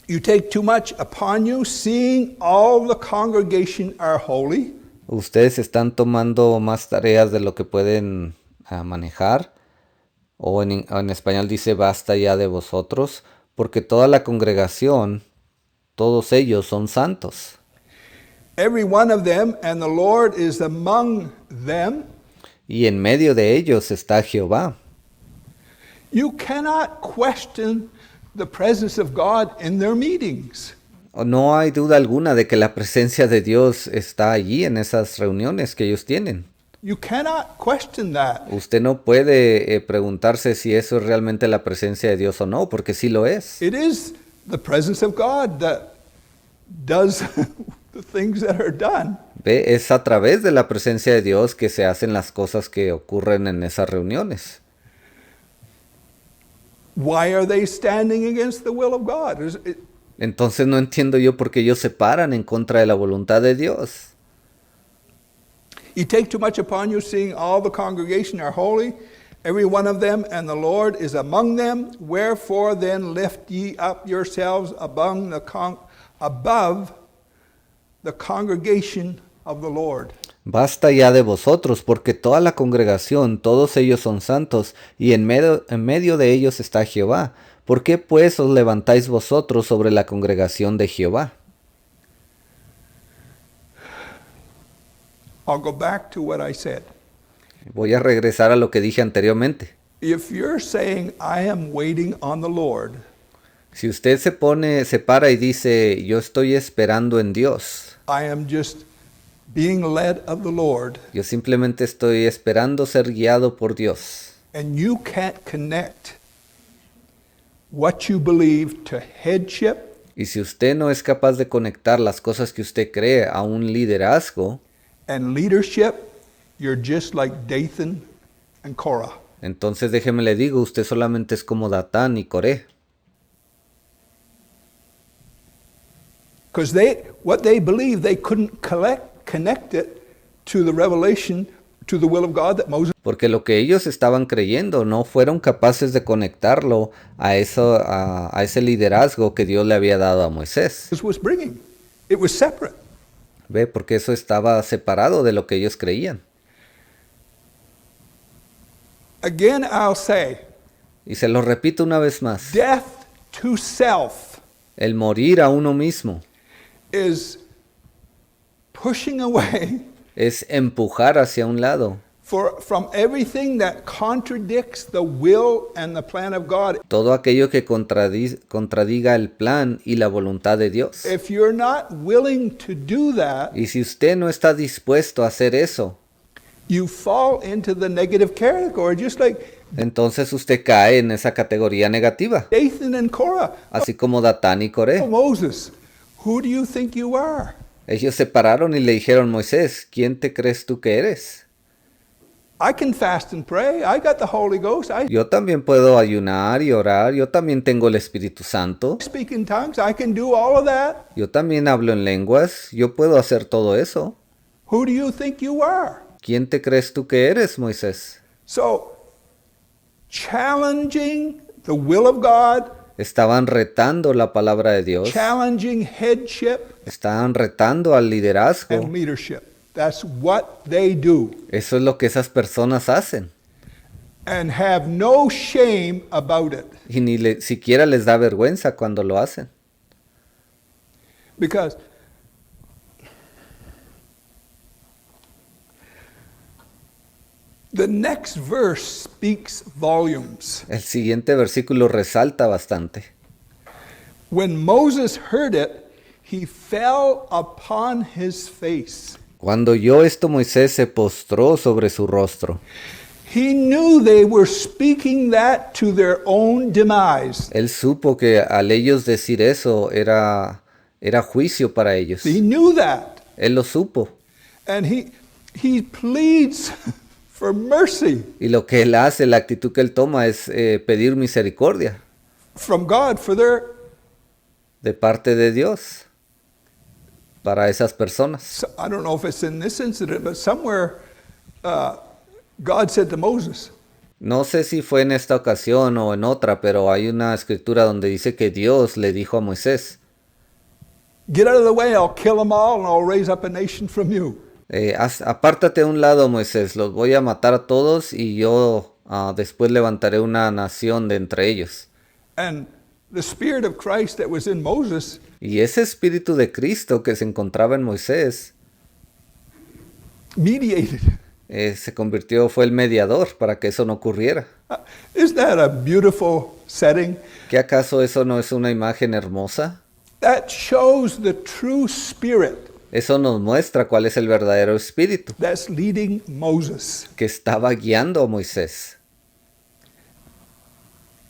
You take too much upon you, seeing all the congregation are holy. Ustedes están tomando más tareas de lo que pueden manejar. O en español dice, basta ya de vosotros, porque toda la congregación, todos ellos son santos. Every one of them, and the Lord is among them. Y en medio de ellos está Jehová. You cannot question the presence of God in their meetings. No hay duda alguna de que la presencia de Dios está allí en esas reuniones que ellos tienen. You cannot question that. Usted no puede preguntarse si eso es realmente la presencia de Dios o no, porque sí lo es. It is the presence of God that does the things that are done. Ve, es a través de la presencia de Dios que se hacen las cosas que ocurren en esas reuniones. Why are they standing against the will of God? Entonces no entiendo yo por qué ellos se paran en contra de la voluntad de Dios. You take too much upon you, seeing all the congregation are holy, every one of them, and the Lord is among them. Wherefore then lift ye up yourselves above the congregation of the Lord. Basta ya de vosotros, porque toda la congregación, todos ellos son santos, y en medio de ellos está Jehová. ¿Por qué pues os levantáis vosotros sobre la congregación de Jehová? I'll go back to what I said. Voy a regresar a lo que dije anteriormente. If you're saying, I am waiting on the Lord, Si usted se para y dice, yo estoy esperando en Dios, I am just being led of the Lord, yo simplemente estoy esperando ser guiado por Dios, and you can't connect what you believe to headship, y si usted no es capaz de conectar las cosas que usted cree a un liderazgo, and leadership, you're just like Dathan and Korah. entonces déjeme le digo, usted solamente es como Datán y Coré. Because what they believed, they couldn't connect it to the revelation, to the will of God that Moses Porque lo que ellos estaban creyendo no fueron capaces de conectarlo a ese liderazgo que Dios le había dado a Moisés. was bringing. It was separate. ¿Ve? Porque eso estaba separado de lo que ellos creían. Again, I'll say, Y se lo repito una vez más. death to self El morir a uno mismo is pushing away es empujar hacia un lado from everything that contradicts the will and the plan of God. todo aquello que contradiga el plan y la voluntad de Dios. If you're not willing to do that, Y si usted no está dispuesto a hacer eso, you fall into the negative category, just like entonces usted cae en esa categoría negativa, Dathan and Korah. así como Datán y Oh, Coré. Moses, who do you think you are? Ellos se pararon y le dijeron, Moisés, ¿quién te crees tú que eres? I can fast and pray. I got the Holy Ghost. I Yo también puedo ayunar y orar, yo también tengo el Espíritu Santo, speak in tongues. I can do all of that. yo también hablo en lenguas, yo puedo hacer todo eso. Who do you think you are? ¿Quién te crees tú que eres, Moisés? So, challenging the will of God, Estaban retando la palabra de Dios, challenging headship estaban retando al liderazgo. and leadership. That's what they do. Eso es lo que esas personas hacen. And have no shame about it. Y ni siquiera les da vergüenza cuando lo hacen. Because the next verse speaks volumes. El siguiente versículo resalta bastante. When Moses heard it, he fell upon his face. Cuando oyó esto, Moisés se postró sobre su rostro. He knew they were speaking that to their own demise. Él supo que al ellos decir eso era juicio para ellos. He knew that. Él lo supo. And he pleads for mercy Y lo que él hace, la actitud que él toma es pedir misericordia from God for de parte de Dios para esas personas. I don't know if it's in this incident, but somewhere God said to Moses, No sé si fue en esta ocasión o en otra, pero hay una escritura donde dice que Dios le dijo a Moisés, get out of the way, I'll kill them all and I'll raise up a nation from you. apártate a un lado, Moisés, los voy a matar a todos y yo después levantaré una nación de entre ellos. And the Spirit of Christ that was in Moses Y ese espíritu de Cristo que se encontraba en Moisés mediated. fue el mediador para que eso no ocurriera. Isn't that a beautiful setting? ¿Qué acaso eso no es una imagen hermosa? That shows the true spirit Eso nos muestra cuál es el verdadero espíritu that's leading Moses. que estaba guiando a Moisés.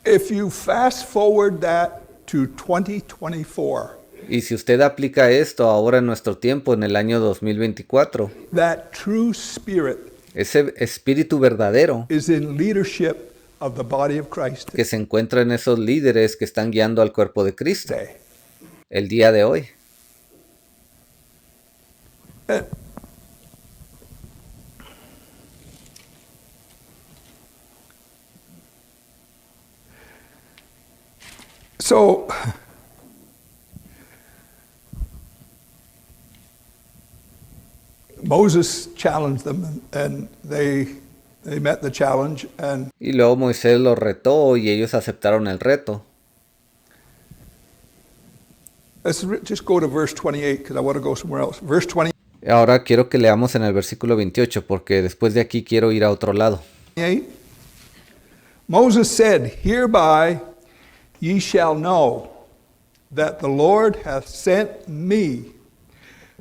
If you fast forward that to 2024, Y si usted aplica esto ahora en nuestro tiempo, en el año 2024, that true spirit ese espíritu verdadero is in leadership of the body of Christ que se encuentra en esos líderes que están guiando al cuerpo de Cristo today. el día de hoy. So, Moses challenged them, and they met the challenge, and Y luego Moisés los retó y ellos aceptaron el reto. just go to verse 28 because I want to go somewhere else. Verse 28. Ahora quiero que leamos en el versículo 28 porque después de aquí quiero ir a otro lado. Moses said, hereby ye shall know that the Lord hath sent me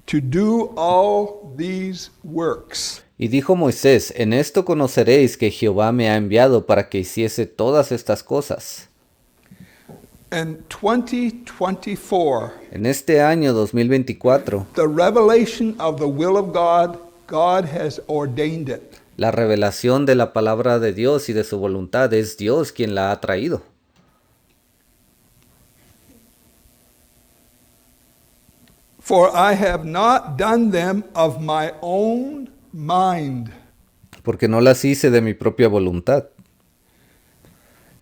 to do all these works. Y dijo Moisés, en esto conoceréis que Jehová me ha enviado para que hiciese todas estas cosas. In 2024, En este año 2024, the revelation of the will of God, God has ordained it. la revelación de la palabra de Dios y de su voluntad es Dios quien la ha traído. For I have not done them of my own mind. porque no las hice de mi propia voluntad.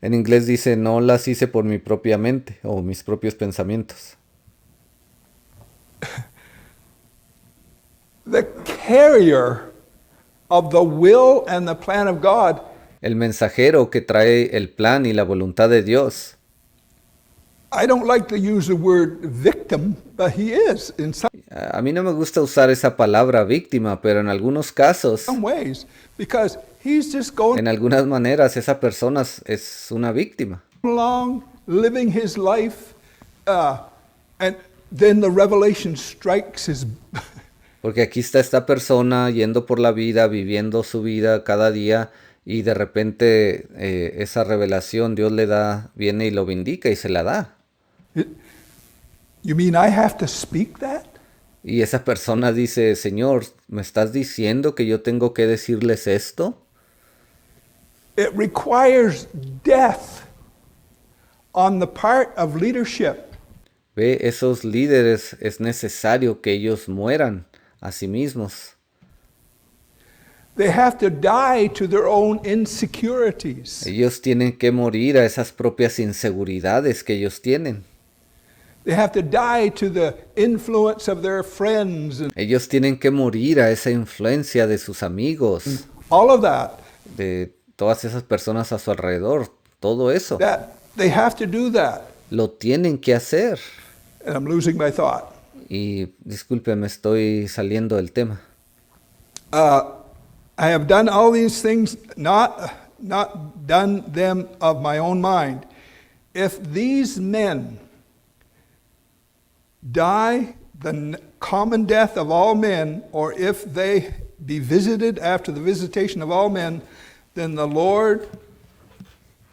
En inglés dice, no las hice por mi propia mente o mis propios pensamientos. The carrier of the will and the plan of God El mensajero que trae el plan y la voluntad de Dios. I don't like to use the word victim, but he is in A mí no me gusta usar esa palabra víctima, pero en algunos casos, some ways because he's just going en algunas maneras, esa persona es una víctima. along, living his life, and then the revelation strikes his. Porque aquí está esta persona yendo por la vida, viviendo su vida cada día, y de repente esa revelación Dios le da, viene y lo vindica y se la da. You mean I have to speak that? Y esa persona dice, Señor, ¿me estás diciendo que yo tengo que decirles esto? It requires death on the part of leadership. Ve, esos líderes es necesario que ellos mueran a sí mismos. They have to die to their own insecurities. Ellos tienen que morir a esas propias inseguridades que ellos tienen. They have to die to the influence of their friends and Ellos tienen que morir a esa influencia de sus amigos, all of that. de todas esas personas a su alrededor. Todo eso That they have to do that. lo tienen que hacer. And I'm losing my thought. Y disculpe, me estoy saliendo del tema. I have done all these things, not done them of my own mind. If these men die the common death of all men, or if they be visited after the visitation of all men, then the Lord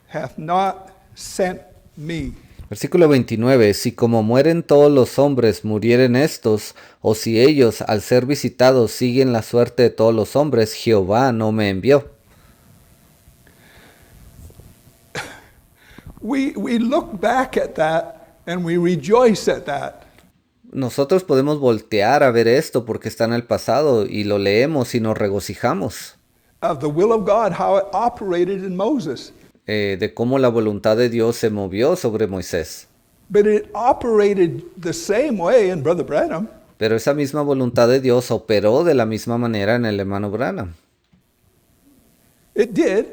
hath not sent me. Versículo 29. Si como mueren todos los hombres murieren estos, o si ellos al ser visitados siguen la suerte de todos los hombres, Jehová no me envió. We look back at that and we rejoice at that. Nosotros podemos voltear a ver esto porque está en el pasado y lo leemos y nos regocijamos Of the will of God, how it operated in Moses. de cómo la voluntad de Dios se movió sobre Moisés. But it operated the same way in Brother Branham. Pero esa misma voluntad de Dios operó de la misma manera en el hermano Branham. It did.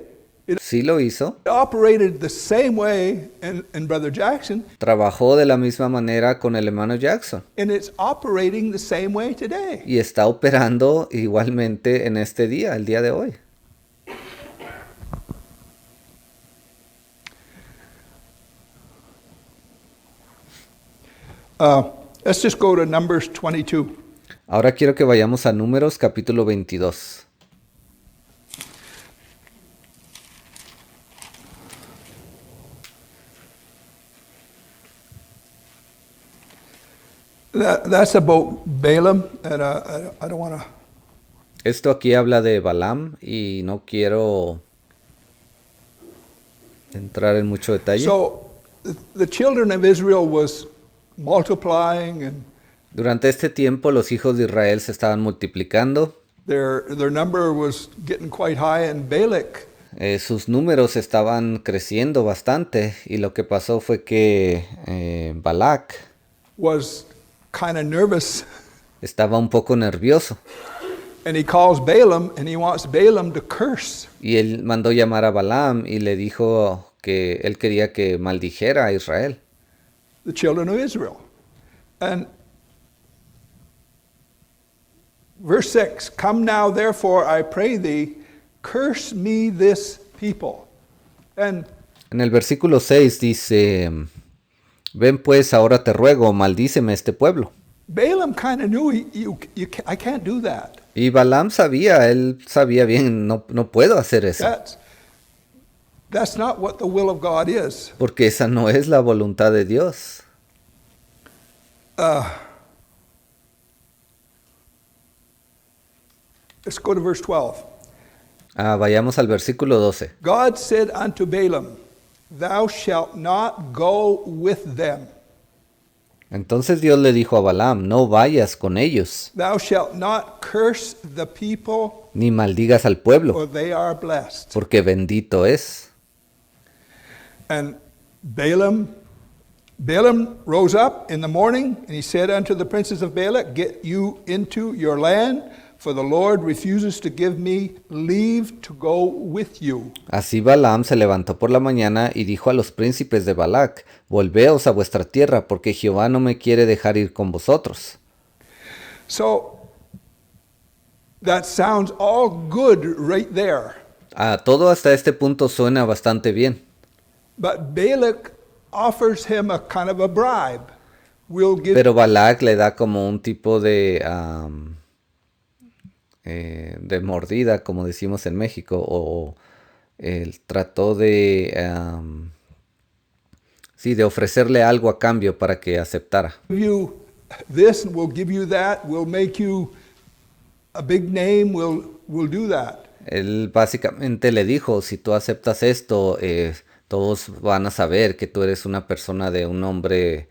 It Sí lo hizo, operated the same way in Brother Jackson, trabajó de la misma manera con el hermano Jackson and it's operating the same way today. y está operando igualmente en este día, el día de hoy. Let's just go to Numbers 22. Ahora quiero que vayamos a Números capítulo 22. That's about Balaam, and I don't want to. Esto aquí habla de Balaam y no quiero entrar en mucho detalle. So the children of Israel was multiplying, and Durante este tiempo los hijos de Israel se estaban multiplicando, their number was getting quite high, and Balak sus números estaban creciendo bastante y lo que pasó fue que Balac was kind of nervous, estaba un poco nervioso and he calls Balaam, and he wants Balaam to curse. y él mandó llamar a Balaam y le dijo que él quería que maldijera a Israel. The children of Israel. And verse 6, come now therefore, I pray thee, curse me this people. And En el versículo 6 dice, ven pues ahora te ruego, maldíceme este pueblo. Balaam kind of knew I can't do that. Y Balaam sabía, él sabía bien, no puedo hacer eso, That's not what the will of God is. porque esa no es la voluntad de Dios. Let's go to verse 12. Vayamos al versículo 12. God said unto Balaam, thou shalt not go with them. Entonces Dios le dijo a Balaam, no vayas con ellos, Thou shalt not curse the people, ni maldigas al pueblo, for they are blessed. porque bendito es. And Balaam rose up in the morning, and he said unto the princes of Balak, Get you into your land, for the Lord refuses to give me leave to go with you. Así Balaam se levantó por la mañana y dijo a los príncipes de Balac, volveos a vuestra tierra, porque Jehová no me quiere dejar ir con vosotros. So that sounds all good right there. Todo hasta este punto suena bastante bien, But Balak offers him a kind of a bribe. We'll give pero Balac le da como un tipo de mordida, como decimos en México, o él trató de ofrecerle algo a cambio para que aceptara. you this and we'll give you that. We'll make you a big name. We'll do that. Él básicamente le dijo, si tú aceptas esto, todos van a saber que tú eres una persona de un nombre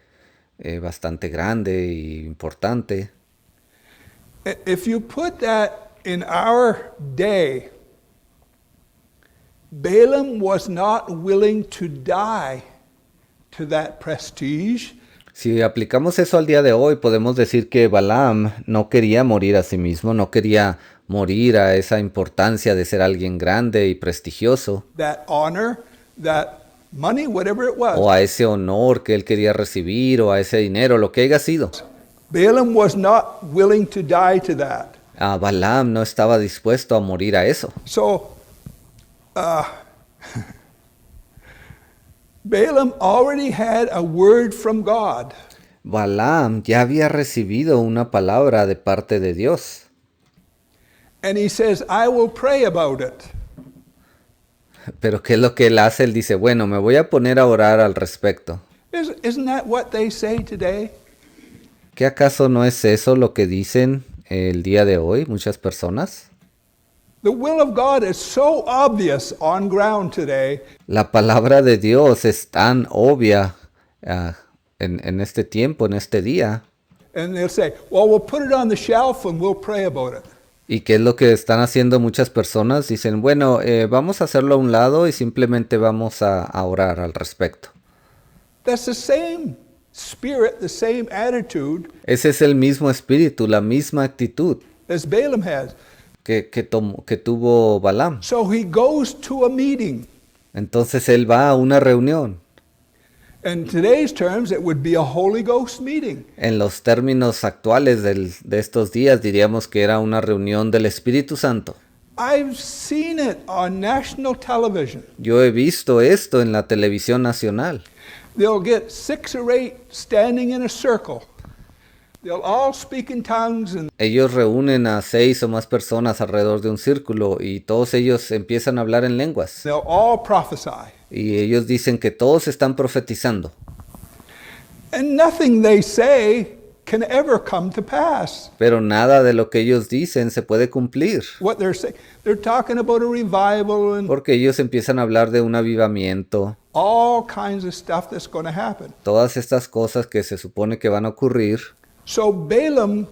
bastante grande y importante. If you put that in our day, Balaam was not willing to die to that prestige. Si aplicamos eso al día de hoy, podemos decir que Balaam no quería morir a sí mismo, no quería morir a esa importancia de ser alguien grande y prestigioso, That honor, that money, whatever it was. o a ese honor que él quería recibir, o a ese dinero, lo que haya sido. Balaam was not willing to die to that. Balaam no estaba dispuesto a morir a eso. So, Balaam already had a word from God. Balaam ya había recibido una palabra de parte de Dios. And he says, I will pray about it. Pero ¿qué es lo que él hace? Él dice, bueno, me voy a poner a orar al respecto. Isn't that what they say today? ¿Qué acaso no es eso lo que dicen el día de hoy muchas personas? The will of God is so obvious on ground today. La palabra de Dios es tan obvia en este tiempo, en este día. And they'll say, well, we'll put it on the shelf and we'll pray about it. ¿Y qué es lo que están haciendo muchas personas? Dicen, bueno, vamos a hacerlo a un lado y simplemente vamos a orar al respecto. That's the same spirit, the same attitude Ese es el mismo espíritu, la misma actitud as Balaam has. que tuvo Balaam. So he goes to a meeting. Entonces él va a una reunión. In today's terms, it would be a Holy Ghost meeting. En los términos actuales de estos días diríamos que era una reunión del Espíritu Santo. I've seen it on national television. Yo he visto esto en la televisión nacional. They'll get 6 or 8 standing in a circle. They'll all speak in tongues and Ellos reúnen a 6 o más personas alrededor de un círculo y todos ellos empiezan a hablar en lenguas. they'll all prophesy. Y ellos dicen que todos están profetizando. And nothing they say can ever come to pass. Pero nada de lo que ellos dicen se puede cumplir. What they're saying, they're talking about a revival and Porque ellos empiezan a hablar de un avivamiento. all kinds of stuff that's going to happen. Todas estas cosas que se supone que van a ocurrir. So Balaam,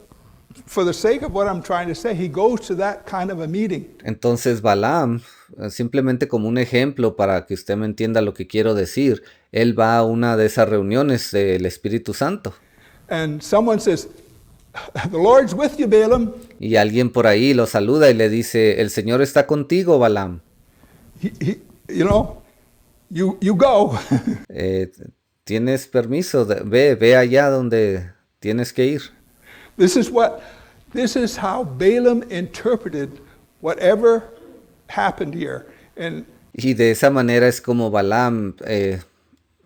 for the sake of what I'm trying to say, he goes to that kind of a meeting. Entonces Balaam, simplemente como un ejemplo para que usted me entienda lo que quiero decir, él va a una de esas reuniones del Espíritu Santo. And someone says, the Lord's with you, Balaam. Y alguien por ahí lo saluda y le dice, el Señor está contigo, Balaam. You know, you go. Tienes permiso, ve allá donde tienes que ir. This is how Balaam interpreted whatever happened here. And Y de esa manera es como Balaam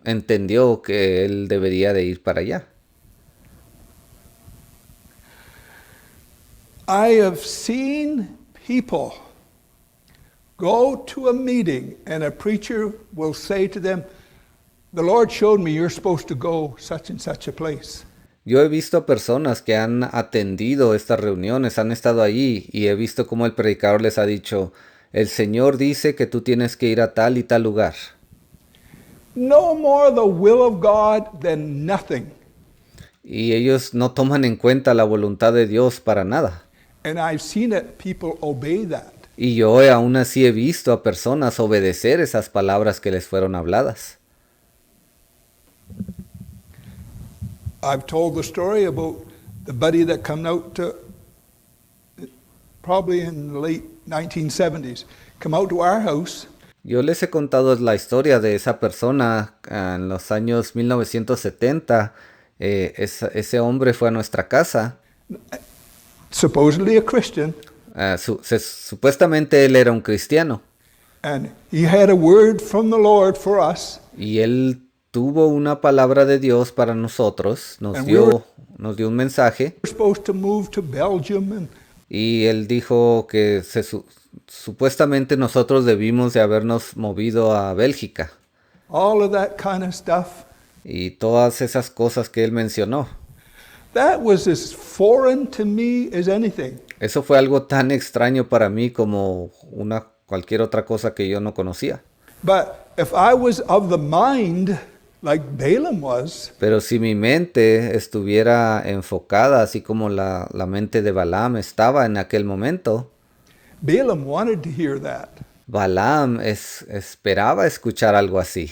entendió que él debería de ir para allá. I have seen people go to a meeting and a preacher will say to them, the Lord showed me you're supposed to go such and such a place. Yo he visto personas que han atendido estas reuniones, han estado allí y he visto cómo el predicador les ha dicho, el Señor dice que tú tienes que ir a tal y tal lugar. No more the will of God than nothing. Y ellos no toman en cuenta la voluntad de Dios para nada. And I've seen it, people obey that. Y yo aún así he visto a personas obedecer esas palabras que les fueron habladas. I've told the story about the buddy that come out to, probably in the late 1970s, come out to our house. Yo les he contado la historia de esa persona en los años 1970. Ese hombre fue a nuestra casa. Supposedly a Christian, Supuestamente él era un cristiano. and he had a word from the Lord for us. Y él tuvo una palabra de Dios para nosotros. Nos And dio un mensaje. We're supposed to move to Belgium, and Y él dijo que supuestamente nosotros debimos de habernos movido a Bélgica. all of that kind of stuff. Y todas esas cosas que él mencionó. That was as foreign to me as anything. Eso fue algo tan extraño para mí como cualquier otra cosa que yo no conocía. But if I was of the mind like Balaam was, Pero si mi mente estuviera enfocada así como la mente de Balaam estaba en aquel momento, Balaam wanted to hear that. Balaam esperaba escuchar algo así.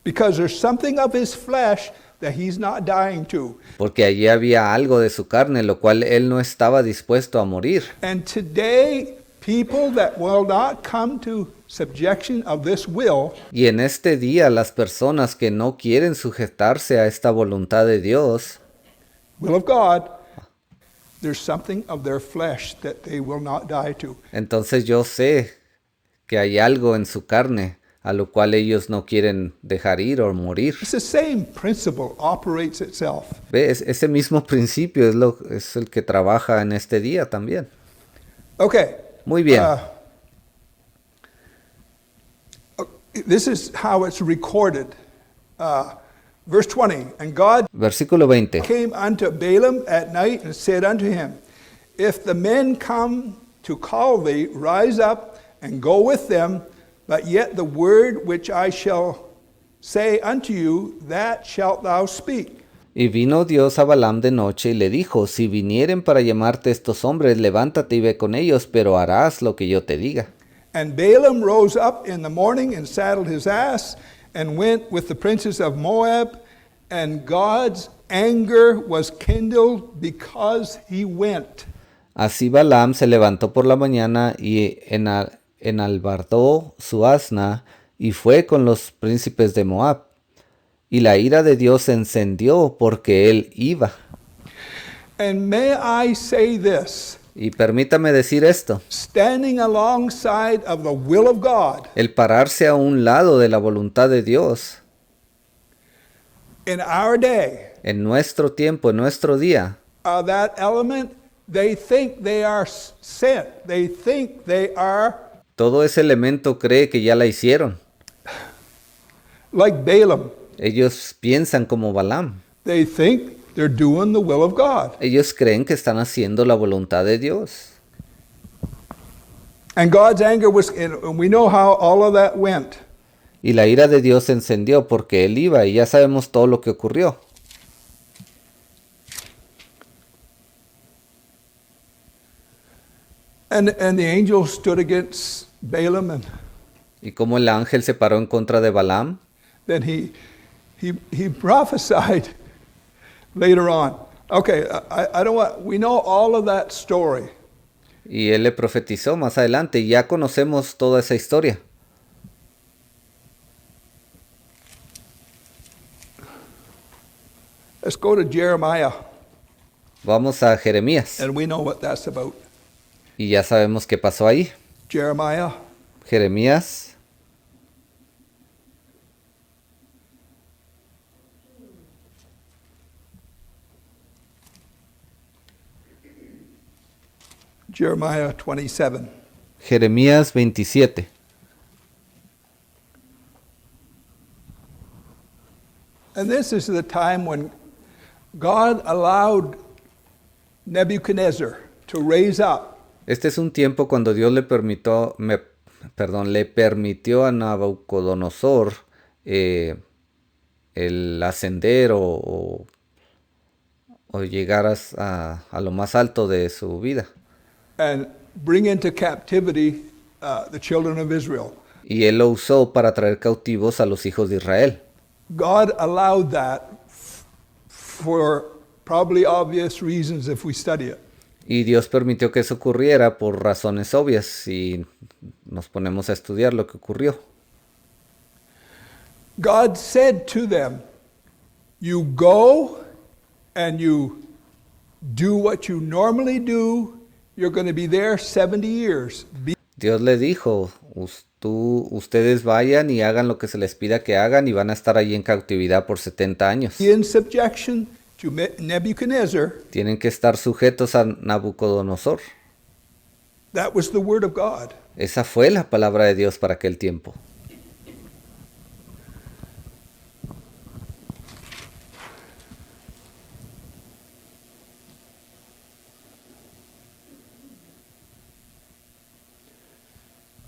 Because there's something of his flesh that he's not dying to. Porque allí había algo de su carne, lo cual él no estaba dispuesto a morir. And today, people that will not come to subjection of this will Y en este día las personas que no quieren sujetarse a esta voluntad de Dios, of God, there's something of their flesh that they will not die to. entonces yo sé que hay algo en su carne a lo cual ellos no quieren dejar ir o morir. It's the same principle operates itself. ¿Ves? Ese mismo principio es el que trabaja en este día también. Okay. Muy bien. This is how it's recorded. Verse 20, and God Versículo 20. came unto Balaam at night and said unto him, if the men come to call thee, rise up and go with them, but yet the word which I shall say unto you, that shalt thou speak. Y vino Dios a Balaam de noche y le dijo, si vinieren para llamarte estos hombres, levántate y ve con ellos, pero harás lo que yo te diga. And Balaam rose up in the morning and saddled his ass and went with the princes of Moab, and God's anger was kindled because he went. Así Balaam se levantó por la mañana y enalbardó su asna y fue con los príncipes de Moab. Y la ira de Dios se encendió porque él iba. And may I say this, Y permítame decir esto, standing alongside of the will of God el pararse a un lado de la voluntad de Dios in our day, en nuestro tiempo, en nuestro día, that element, they think they are sent. They think they are todo ese elemento cree que ya la hicieron. like Balaam. Ellos piensan como Balaam. They think they're doing the will of God. Ellos creen que están haciendo la voluntad de Dios. And God's anger was, and we know how all of that went. Y la ira de Dios se encendió porque él iba y ya sabemos todo lo que ocurrió. And the angel stood against Balaam, and Y como el ángel se paró en contra de Balaam, then he prophesied later on. Okay, I don't want, we know all of that story. y él le profetizó más adelante y ya conocemos toda esa historia. Let's go to Jeremiah, Vamos a Jeremías and we know what that's about. y ya sabemos qué pasó ahí. Jeremiah, Jeremías Jeremiah 27. Jeremías 27. And this is the time when God allowed Nebuchadnezzar to raise up Este es un tiempo cuando Dios le permitió a Nabucodonosor el ascender o o llegar a lo más alto de su vida. and bring into captivity the children of Israel. Y él lo usó para traer cautivos a los hijos de Israel. God allowed that for probably obvious reasons if we study it. Y Dios permitió que eso ocurriera por razones obvias si nos ponemos a estudiar lo que ocurrió. God said to them, you go and you do what you normally do. You're going to be there 70 years. Dios le dijo, ustedes vayan y hagan lo que se les pida que hagan y van a estar allí en cautividad por 70 años. In subjection to Nebuchadnezzar. Tienen que estar sujetos a Nabucodonosor. That was the word of God. Esa fue la palabra de Dios para aquel tiempo.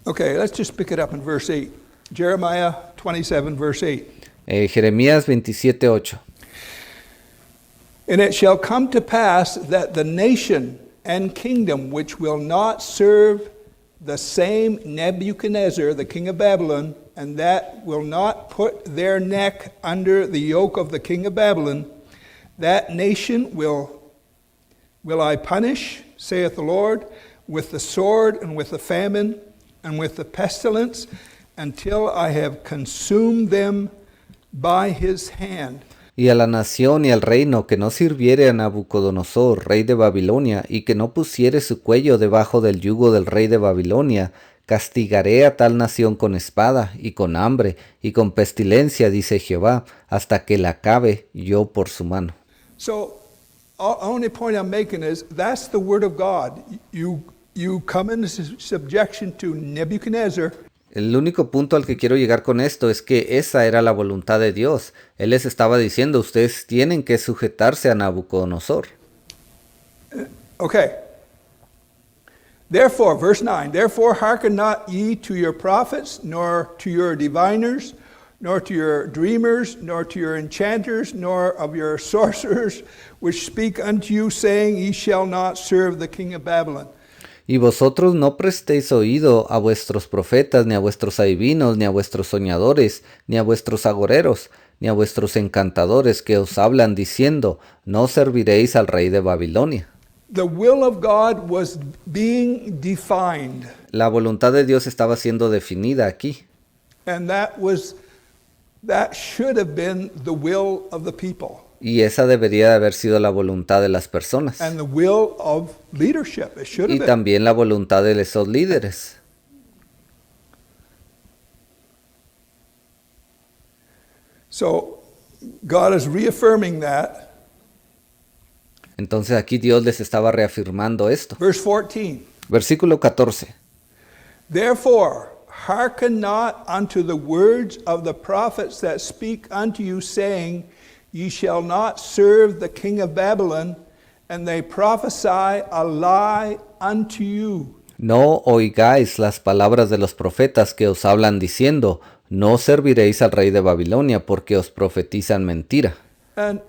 Okay, let's just pick it up in verse 8. Jeremiah 27, verse 8. Jeremías 27:8. And it shall come to pass that the nation and kingdom which will not serve the same Nebuchadnezzar, the king of Babylon, and that will not put their neck under the yoke of the king of Babylon, that nation will I punish, saith the Lord, with the sword and with the famine and with the pestilence, until I have consumed them by his hand. Y a la nación y al reino que no sirviere a Nabucodonosor, rey de Babilonia, y que no pusiere su cuello debajo del yugo del rey de Babilonia, castigaré a tal nación con espada, y con hambre, y con pestilencia, dice Jehová, hasta que la acabe yo por su mano. So, only point I'm making is, that's the word of God. You come into subjection to Nebuchadnezzar. El único punto al que quiero llegar con esto es que esa era la voluntad de Dios. Él les estaba diciendo, ustedes tienen que sujetarse a Nabucodonosor. Okay. Therefore, verse 9, therefore hearken not ye to your prophets, nor to your diviners, nor to your dreamers, nor to your enchanters, nor of your sorcerers, which speak unto you, saying, ye shall not serve the king of Babylon. Y vosotros no prestéis oído a vuestros profetas, ni a vuestros adivinos, ni a vuestros soñadores, ni a vuestros agoreros, ni a vuestros encantadores que os hablan diciendo, no serviréis al rey de Babilonia. The will of God was being defined. La voluntad de Dios estaba siendo definida aquí. And that should have been the will of the people. Y esa debería de haber sido la voluntad de las personas. And the will of leadership. It should have Y been. también la voluntad de esos líderes. So God is reaffirming that. Entonces aquí Dios les estaba reafirmando esto. Verse 14. Versículo 14. Therefore, hearken not unto the words of the prophets that speak unto you, saying, ye shall not serve the king of Babylon, and they prophesy a lie unto you. No oigáis las palabras de los profetas que os hablan diciendo, no serviréis al rey de Babilonia, porque os profetizan mentira. And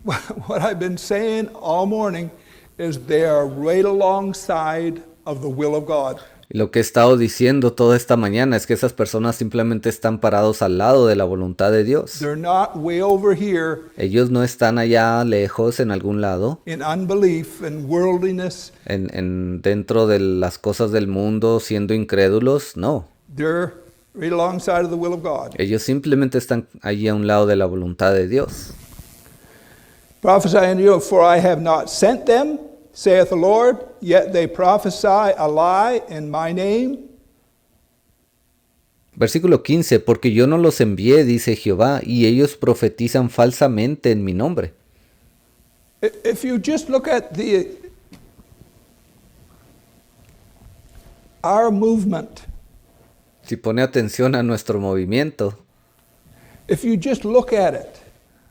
what I've been saying all morning is they are right alongside of the will of God. Y lo que he estado diciendo toda esta mañana es que esas personas simplemente están parados al lado de la voluntad de Dios. They're not way over here Ellos no están allá lejos en algún lado, in unbelief and worldliness. dentro de las cosas del mundo siendo incrédulos, no. They're right alongside of the will of God. Ellos simplemente están allí a un lado de la voluntad de Dios. Prophesy unto you, for I have not sent them, saith the Lord, yet they prophesy a lie in my name. Versículo 15, porque yo no los envié, dice Jehová, y ellos profetizan falsamente en mi nombre. If you just look at our movement, Si pone atención a nuestro movimiento, if you just look at it,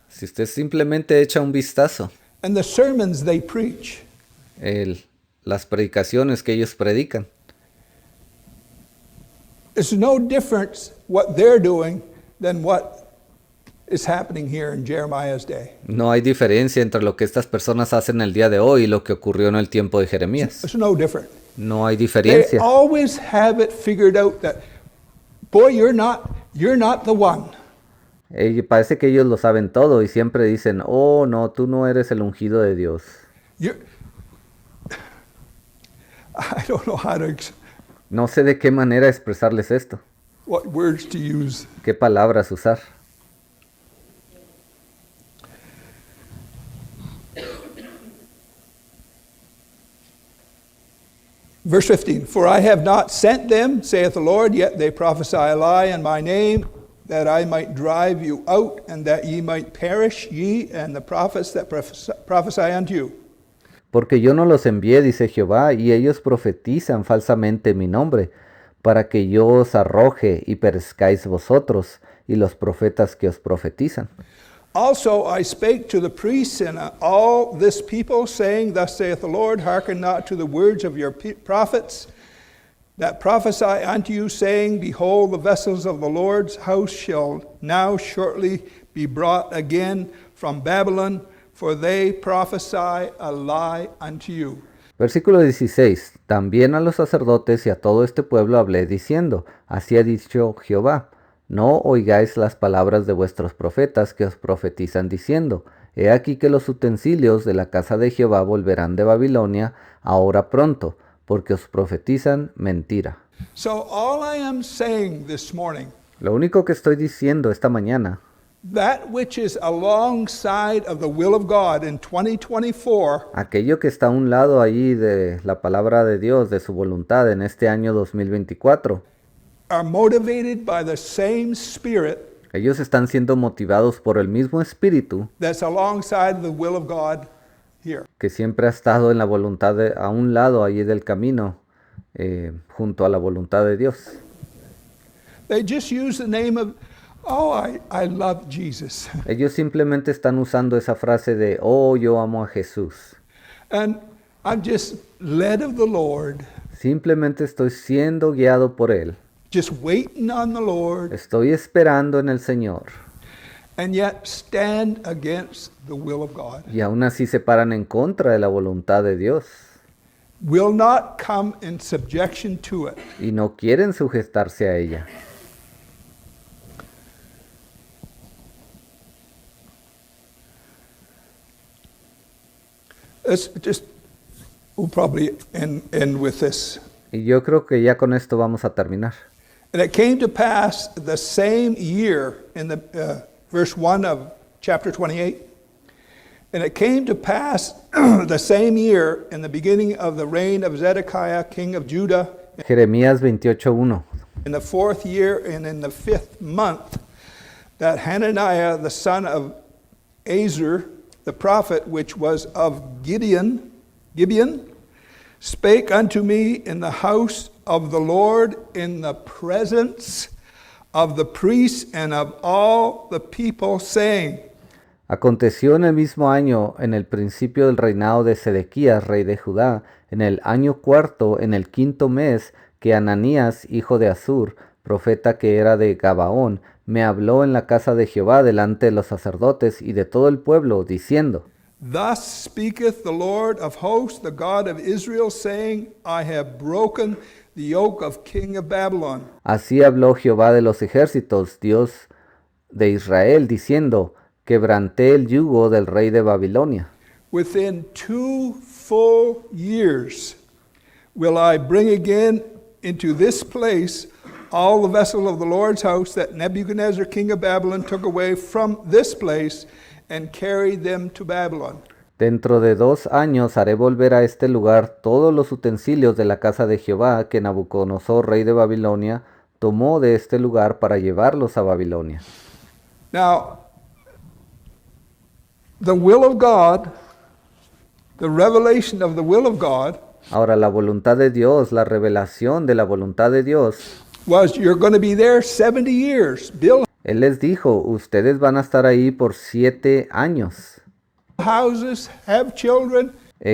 si usted simplemente echa un vistazo, and the sermons they preach, las predicaciones que ellos predican, it's no difference what they're doing than what is happening here in Jeremiah's day. No hay diferencia entre lo que estas personas hacen el día de hoy y lo que ocurrió en el tiempo de Jeremías. It's no different. No hay They diferencia. always have it figured out that, boy, you're not the one. Parece que ellos lo saben todo y siempre dicen, oh no, tú no eres el ungido de Dios. You're, I don't know how to, No sé de qué manera expresarles esto, what words to use. qué palabras usar. Verse 15, for I have not sent them, saith the Lord, yet they prophesy a lie in my name, that I might drive you out, and that ye might perish, ye and the prophets that prophesy unto you. Porque yo no los envié, dice Jehová, y ellos profetizan falsamente en mi nombre, para que yo os arroje y perezcáis vosotros, y los profetas que os profetizan. Also I spake to the priests and all this people, saying, thus saith the Lord, hearken not to the words of your prophets, that prophesy unto you, saying, behold, the vessels of the Lord's house shall now shortly be brought again from Babylon, for they prophesy a lie unto you. Versículo 16. También a los sacerdotes y a todo este pueblo hablé diciendo, así ha dicho Jehová, no oigáis las palabras de vuestros profetas que os profetizan diciendo, he aquí que los utensilios de la casa de Jehová volverán de Babilonia ahora pronto, porque os profetizan mentira. So all I am saying this morning, Lo único que estoy diciendo esta mañana, that which is alongside of the will of God in 2024 aquello que está a un lado ahí de la palabra de Dios, de su voluntad en este año 2024, are motivated by the same spirit ellos están siendo motivados por el mismo espíritu that's alongside the will of God here. que siempre ha estado en la voluntad a un lado allí del camino, junto a la voluntad de Dios. They just use the name of, I love Jesus. Ellos simplemente están usando esa frase de, oh, yo amo a Jesús. And I'm just led of the Lord, Simplemente estoy siendo guiado por Él. just waiting on the Lord, Estoy esperando en el Señor. and yet stand against the will of God. Y aún así se paran en contra de la voluntad de Dios. Will not come in subjection to it. Y no quieren sujetarse a ella. We'll probably end with this. Y yo creo que ya con esto vamos a terminar. And it came to pass the same year, in the verse 1 of chapter 28, and it came to pass the same year in the beginning of the reign of Zedekiah, king of Judah, Jeremías 28:1. in the 4th year and in the 5th month, that Hananiah the son of Azur, the prophet, which was of Gibeon, spake unto me in the house of the Lord in the presence of the priests and of all the people, saying, Aconteció en el mismo año, en el principio del reinado de Sedequías, rey de Judá, en el año cuarto, en el quinto mes, que Ananías, hijo de Azur, profeta que era de Gabaón, me habló en la casa de Jehová delante de los sacerdotes y de todo el pueblo, diciendo, Thus speaketh the Lord of hosts, the God of Israel, saying, I have broken the yoke of king of Babylon. Así habló Jehová de los ejércitos, Dios de Israel, diciendo, quebranté el yugo del rey de Babilonia. Within 2 full years will I bring again into this place all the vessels of the Lord's house that Nebuchadnezzar king of Babylon took away from this place and carried them to Babylon. Dentro de 2 años haré volver a este lugar todos los utensilios de la casa de Jehová que Nabucodonosor, rey de Babilonia, tomó de este lugar para llevarlos a Babilonia. Now, the will of God, the revelation of the will of God, Ahora, la voluntad de Dios, la revelación de la voluntad de Dios, was you're going to be there 70 years. Build Él les dijo, ustedes van a estar ahí por 7 años. houses, have children,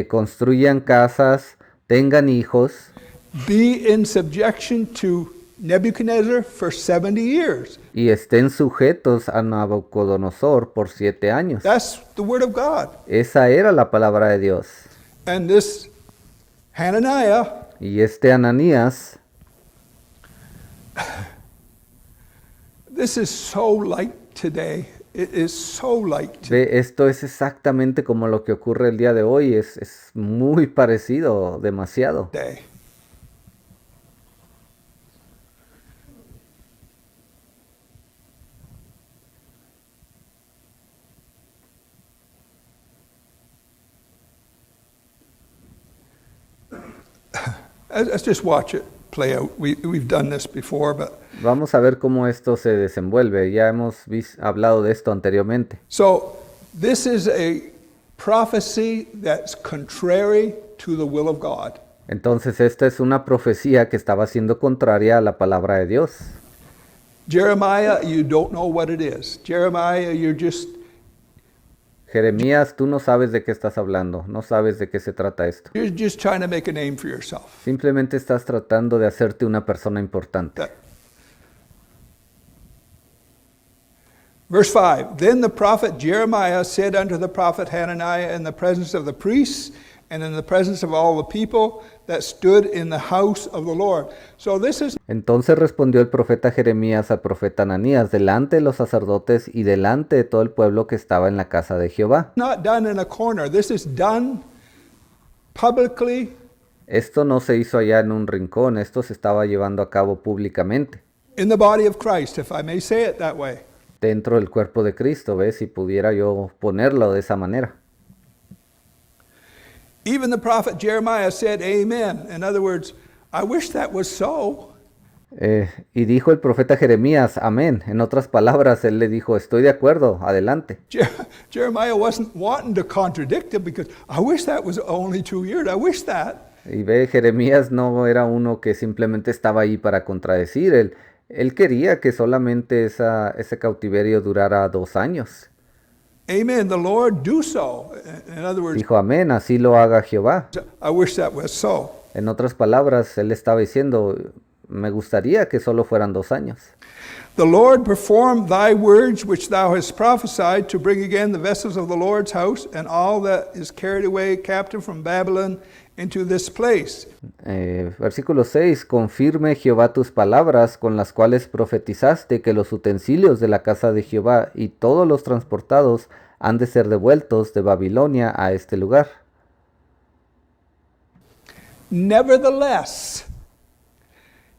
Construyan casas, tengan hijos, be in subjection to Nebuchadnezzar for 70 years. y estén sujetos a Nabucodonosor por 7 años. That's the word of God. Esa era la palabra de Dios. And this Hananiah, Y este Ananías, this is so like today. It is so like today. ve, esto es exactamente como lo que ocurre el día de hoy, es muy parecido, demasiado. Let's just watch it play out. We've done this before, but Vamos a ver cómo esto se desenvuelve. Ya hemos hablado de esto anteriormente. so this is a prophecy that's contrary to the will of God. Entonces esta es una profecía que estaba siendo contraria a la palabra de Dios. Jeremiah, you don't know what it is. Jeremiah, you're just Jeremías, tú no sabes de qué estás hablando, no sabes de qué se trata esto. trying to make a name for yourself. Simplemente estás tratando de hacerte una persona importante. Verse 5, Then the prophet Jeremiah said unto the prophet Hananiah in the presence of the priests and in the presence of all the people that stood in the house of the Lord. So this is Entonces respondió el profeta Jeremías al profeta Ananías delante de los sacerdotes y delante de todo el pueblo que estaba en la casa de Jehová. not done in a corner. This is done publicly Esto no se hizo allá en un rincón, esto se estaba llevando a cabo públicamente, in the body of Christ, if I may say it that way. dentro del cuerpo de Cristo, ¿ves? Si pudiera yo ponerlo de esa manera. Even the prophet Jeremiah said, Amen. In other words, I wish that was so. Y dijo el profeta Jeremías, amén. En otras palabras, él le dijo, estoy de acuerdo, adelante. Jeremiah wasn't wanting to contradict him because I wish that was only 2 years. I wish that. Y ve, Jeremías no era uno que simplemente estaba ahí para contradecir. Él quería que solamente ese cautiverio durara 2 años. Amen. The Lord do so. In other words, Dijo, amén, así lo haga Jehová. I wish that was so. En otras palabras, él estaba diciendo, me gustaría que solo fueran 2 años. The Lord perform thy words which thou hast prophesied to bring again the vessels of the Lord's house and all that is carried away captive from Babylon into this place. Versículo 6, confirme Jehová tus palabras con las cuales profetizaste que los utensilios de la casa de Jehová y todos los transportados han de ser devueltos de Babilonia a este lugar. Nevertheless,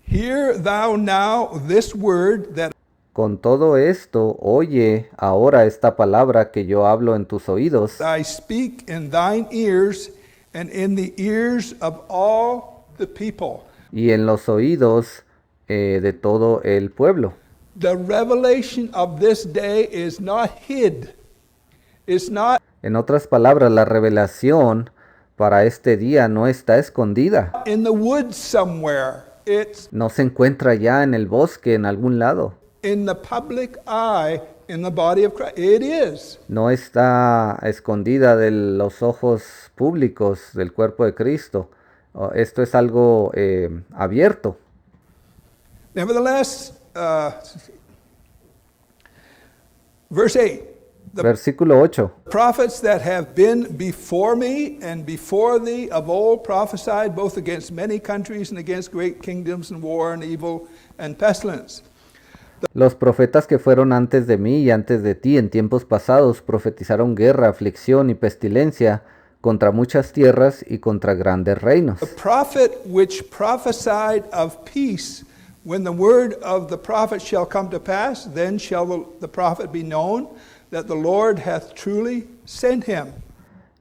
hear thou now this word that Con todo esto, oye ahora esta palabra que yo hablo en tus oídos I speak in thine ears and in the ears of all the people. y en los oídos de todo el pueblo. The revelation of this day is not hid. It's not En otras palabras, la revelación para este día no está escondida. in the woods somewhere. It's No se encuentra ya en el bosque, en algún lado. in the public eye in the body of Christ. It is. No está escondida de los ojos públicos del cuerpo de Cristo. Esto es algo abierto. Nevertheless, verse 8. Versículo 8. Prophets that have been before me and before thee of old prophesied both against many countries and against great kingdoms and war and evil and pestilence. Los profetas que fueron antes de mí y antes de ti en tiempos pasados profetizaron guerra, aflicción y pestilencia contra muchas tierras y contra grandes reinos. The prophet which prophesied of peace, when the word of the prophet shall come to pass, then shall the prophet be known that the Lord hath truly sent him.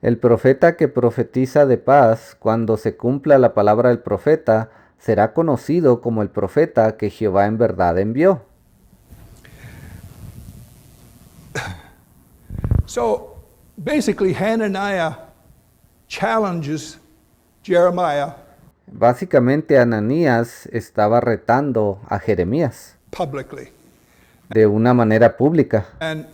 El profeta que profetiza de paz, cuando se cumpla la palabra del profeta, será conocido como el profeta que Jehová en verdad envió. So basically, Hananiah challenges Jeremiah Básicamente Ananías estaba retando a Jeremías publicly. de una manera pública. And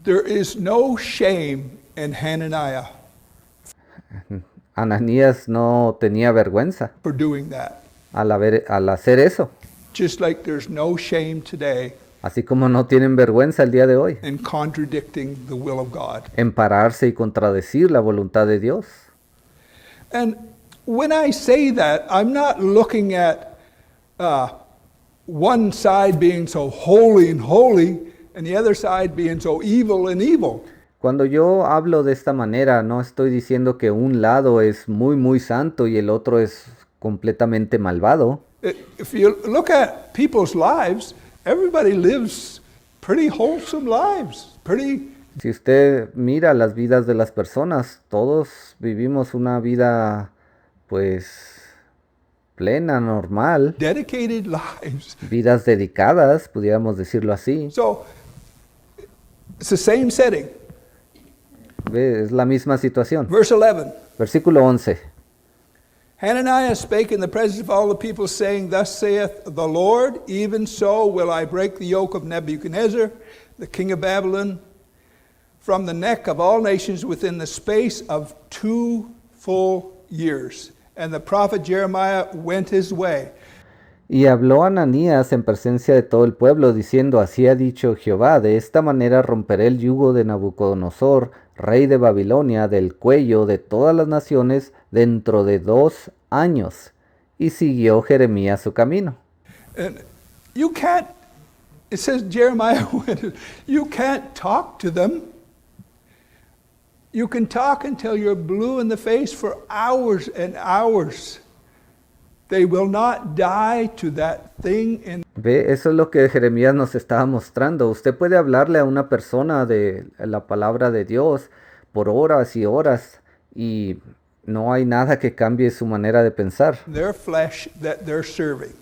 there is no shame in Hananiah. Ananías no tenía vergüenza for doing that. al hacer eso, Just like there's no shame today así como no tienen vergüenza el día de hoy in contradicting the will of God. en pararse y contradecir la voluntad de Dios. And when I say that, I'm not looking at one side being so holy and holy and the other side being so evil and evil. Cuando yo hablo de esta manera, no estoy diciendo que un lado es muy santo y el otro es completamente malvado. If you look at people's lives, everybody lives pretty wholesome lives, pretty. Si usted mira las vidas de las personas, todos vivimos una vida pues plena, normal, Dedicated lives. vidas dedicadas, pudiéramos decirlo así. So it's the same setting. ¿Ve? Es la misma situación. Verse 11. Versículo 11. Hananiah spake in the presence of all the people, saying, Thus saith the Lord, even so will I break the yoke of Nebuchadnezzar, the king of Babylon, from the neck of all nations within the space of 2 full years. And the prophet Jeremiah went his way. Y habló Ananías en presencia de todo el pueblo, diciendo, así ha dicho Jehová, de esta manera romperé el yugo de Nabucodonosor, rey de Babilonia, del cuello de todas las naciones, dentro de 2 años. Y siguió Jeremías su camino. And you can't, it says Jeremiah went, you can't talk to them. You can talk until you're blue in the face for hours and hours. They will not die to that thing in. Ve, eso es lo que Jeremías nos estaba mostrando. Usted puede hablarle a una persona de la palabra de Dios por horas y horas y no hay nada que cambie su manera de pensar. Their flesh that they're serving.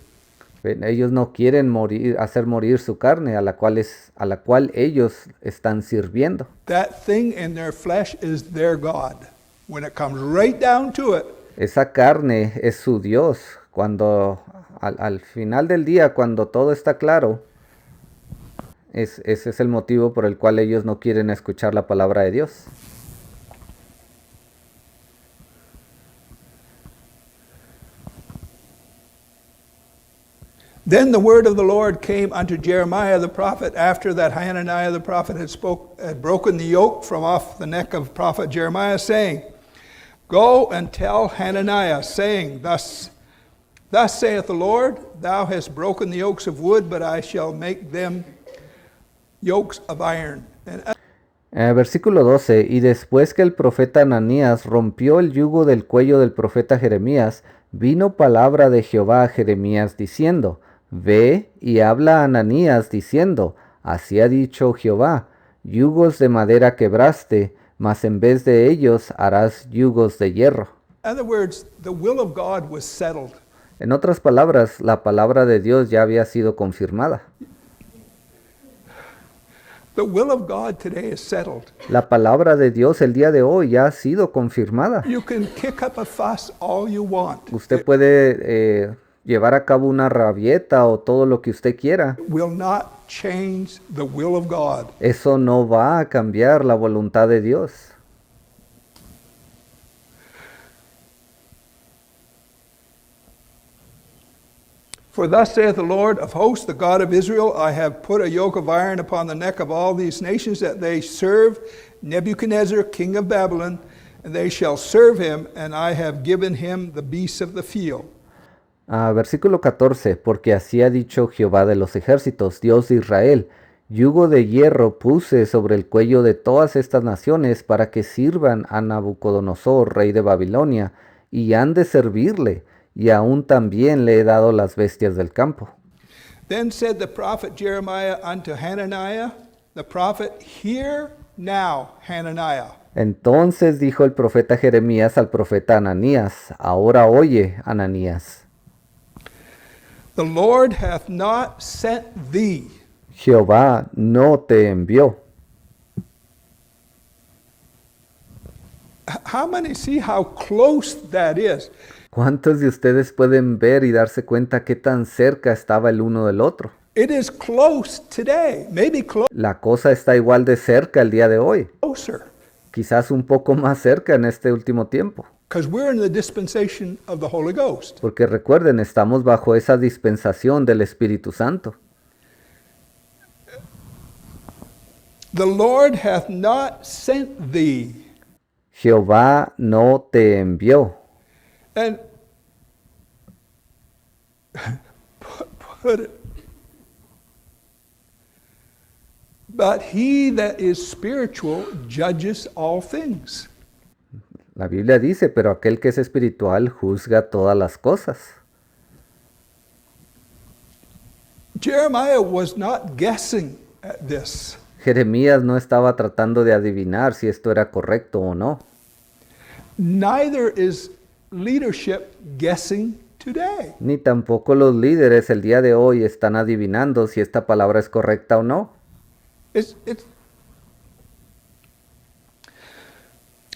Ven, ellos no quieren hacer morir su carne a la cual ellos están sirviendo. That thing in their flesh is their God. When it comes right down to it, Esa carne es su Dios. Cuando al final del día, cuando todo está claro, ese es el motivo por el cual ellos no quieren escuchar la palabra de Dios. Then the word of the Lord came unto Jeremiah the prophet after that Hananiah the prophet had broken the yoke from off the neck of prophet Jeremiah, saying, Go and tell Hananiah, saying, Thus saith the Lord, Thou hast broken the yokes of wood, but I shall make them yokes of iron. Versículo 12. Y después que el profeta Ananías rompió el yugo del cuello del profeta Jeremías, vino palabra de Jehová a Jeremías diciendo, Ve y habla a Ananías diciendo, Así ha dicho Jehová, yugos de madera quebraste, mas en vez de ellos harás yugos de hierro. In other words, the will of God was settled. En otras palabras, la palabra de Dios ya había sido confirmada. The will of God today is settled. La palabra de Dios el día de hoy ya ha sido confirmada. You can kick up a fuss all you want. Usted puede llevar a cabo una rabieta o todo lo que usted quiera. It will not change the will of God. Eso no va a cambiar la voluntad de Dios. For thus saith the Lord of hosts, the God of Israel, I have put a yoke of iron upon the neck of all these nations, that they serve Nebuchadnezzar, king of Babylon, and they shall serve him, and I have given him the beasts of the field. Versículo 14, porque así ha dicho Jehová de los ejércitos, Dios de Israel, yugo de hierro puse sobre el cuello de todas estas naciones para que sirvan a Nabucodonosor, rey de Babilonia, y han de servirle, y aún también le he dado las bestias del campo. Then said the prophet Jeremiah unto Hananiah, the prophet, Hear now, Hananiah. Entonces dijo el profeta Jeremías al profeta Ananías, ahora oye, Ananías. The Lord hath not sent thee. Jehová no te envió. How many see how close that is? ¿Cuántos de ustedes pueden ver y darse cuenta qué tan cerca estaba el uno del otro? It is close today, maybe La cosa está igual de cerca el día de hoy, closer. quizás un poco más cerca en este último tiempo. because we're in the dispensation of the Holy Ghost. Porque recuerden, estamos bajo esa dispensación del Espíritu Santo. The Lord hath not sent thee. Jehová no te envió. And put it. But he that is spiritual judges all things. La Biblia dice, pero aquel que es espiritual juzga todas las cosas. Jeremiah was not guessing at this. Jeremías no estaba tratando de adivinar si esto era correcto o no. Neither is leadership guessing today. Ni tampoco los líderes el día de hoy están adivinando si esta palabra es correcta o no. It's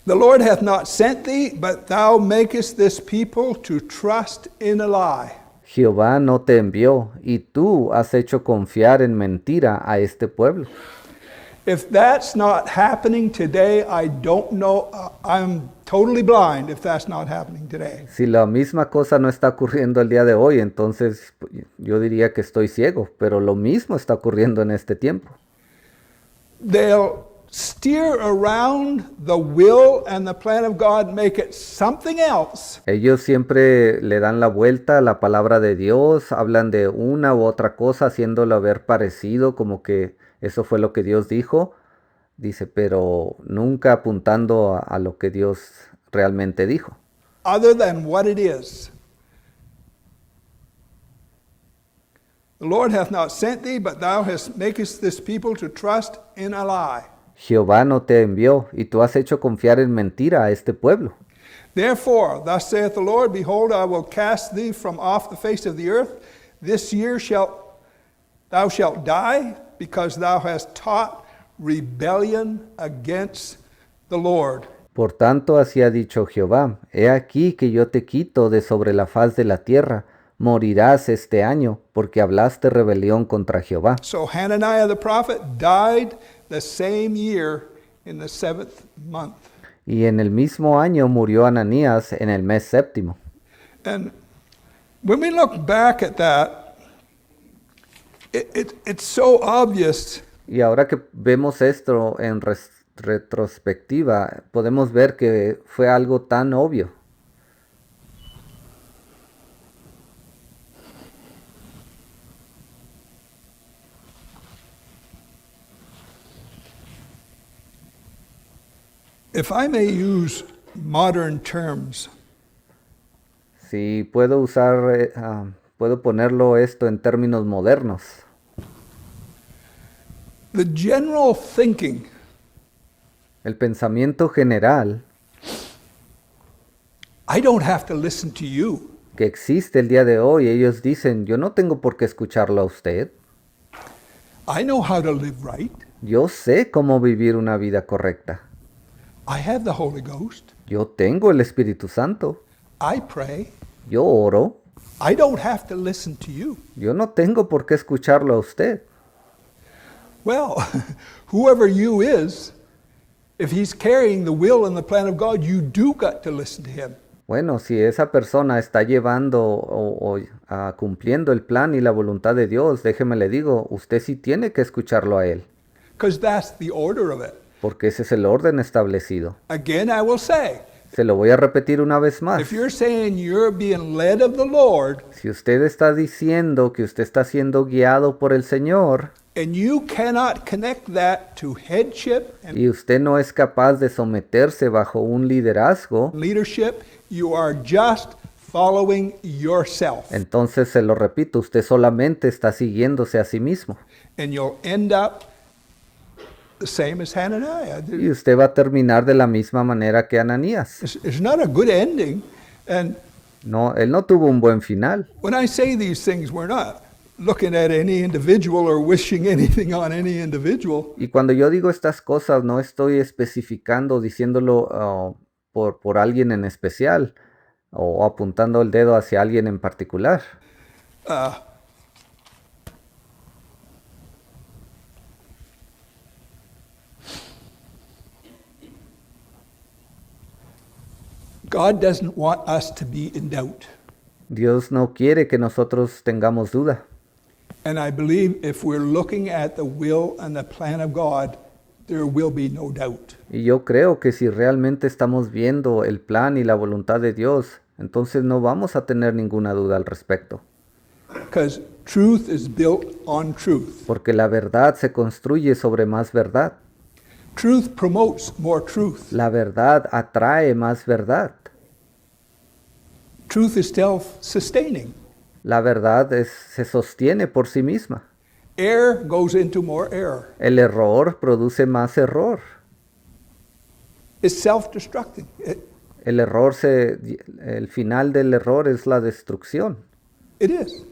the Lord hath not sent thee, but thou makest this people to trust in a lie. Jehová no te envió, y tú has hecho confiar en mentira a este pueblo. If that's not happening today, I don't know. I'm totally blind if that's not happening today. Si la misma cosa no está ocurriendo el día de hoy, entonces yo diría que estoy ciego, pero lo mismo está ocurriendo en este tiempo. They'll steer around the will and the plan of God, make it something else. Ellos siempre le dan la vuelta a la palabra de Dios, hablan de una u otra cosa, haciéndolo ver parecido, como que eso fue lo que Dios dijo. Dice, pero nunca apuntando a lo que Dios realmente dijo. Other than what it is. The Lord hath not sent thee, but thou makest this people to trust in a lie. Jehová no te envió, y tú has hecho confiar en mentira a este pueblo. Therefore, thus saith the Lord, behold, I will cast thee from off the face of the earth. This year thou shalt die, because thou hast taught rebellion against the Lord. Por tanto, así ha dicho Jehová, he aquí que yo te quito de sobre la faz de la tierra, morirás este año, porque hablaste rebelión contra Jehová. So Hananiah the prophet died the same year in the 7th month. Y en el mismo año murió Ananías en el mes séptimo. And when we look back at that, it's so obvious. Y ahora que vemos esto en retrospectiva, podemos ver que fue algo tan obvio. If I may use modern terms, Si puedo usar, puedo ponerlo esto en términos modernos. the general thinking El pensamiento general I don't have to listen to you. que existe el día de hoy, ellos dicen, yo no tengo por qué escucarlo a usted. I know how to live right. Yo sé cómo vivir una vida correcta. I have the Holy Ghost. Yo tengo el Espíritu Santo. I pray. Yo oro. I don't have to listen to you. Yo no tengo por qué escucharlo a usted. Well, whoever you is, if he's carrying the will and the plan of God, you do got to listen to him. Bueno, si esa persona está llevando cumpliendo el plan y la voluntad de Dios, déjeme le digo, usted sí tiene que escucharlo a él, Because that's the order of it. porque ese es el orden establecido. Again, I will say, Se lo voy a repetir una vez más. if you're saying you're being led of the Lord, Si usted está diciendo que usted está siendo guiado por el Señor and you cannot connect that to headship and y usted no es capaz de someterse bajo un liderazgo, leadership, you are just following yourself. entonces se lo repito, usted solamente está siguiéndose a sí mismo. And you'll end up the same as Hananiah. Y usted va a terminar de la misma manera que Ananías. It's not a good ending. And No, él no tuvo un buen final. when I say these things, we're not looking at any individual or wishing anything on any individual. Y cuando yo digo estas cosas, no estoy especificando, diciéndolo por alguien en especial o apuntando el dedo hacia alguien en particular. God doesn't want us to be in doubt. Dios no quiere que nosotros tengamos duda. And I believe if we're looking at the will and the plan of God, there will be no doubt. Y yo creo que si realmente estamos viendo el plan y la voluntad de Dios, entonces no vamos a tener ninguna duda al respecto. Because truth is built on truth. Porque la verdad se construye sobre más verdad. Truth promotes more truth. La verdad atrae más verdad. Truth is self-sustaining. La verdad se sostiene por sí misma. Error goes into more error. El error produce más error. It's self-destructing. El final del error es la destrucción. It is.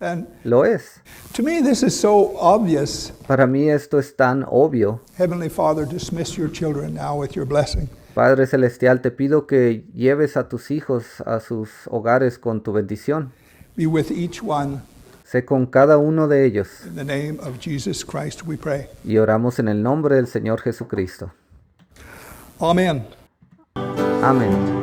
And Lo es. to me, this is so obvious. Para mí esto es tan obvio. Heavenly Father, dismiss your children now with your blessing. Padre Celestial, te pido que lleves a tus hijos a sus hogares con tu bendición. Be with each one. Sé con cada uno de ellos. In the name of Jesus Christ, we pray. Y oramos en el nombre del Señor Jesucristo. Amen. Amén.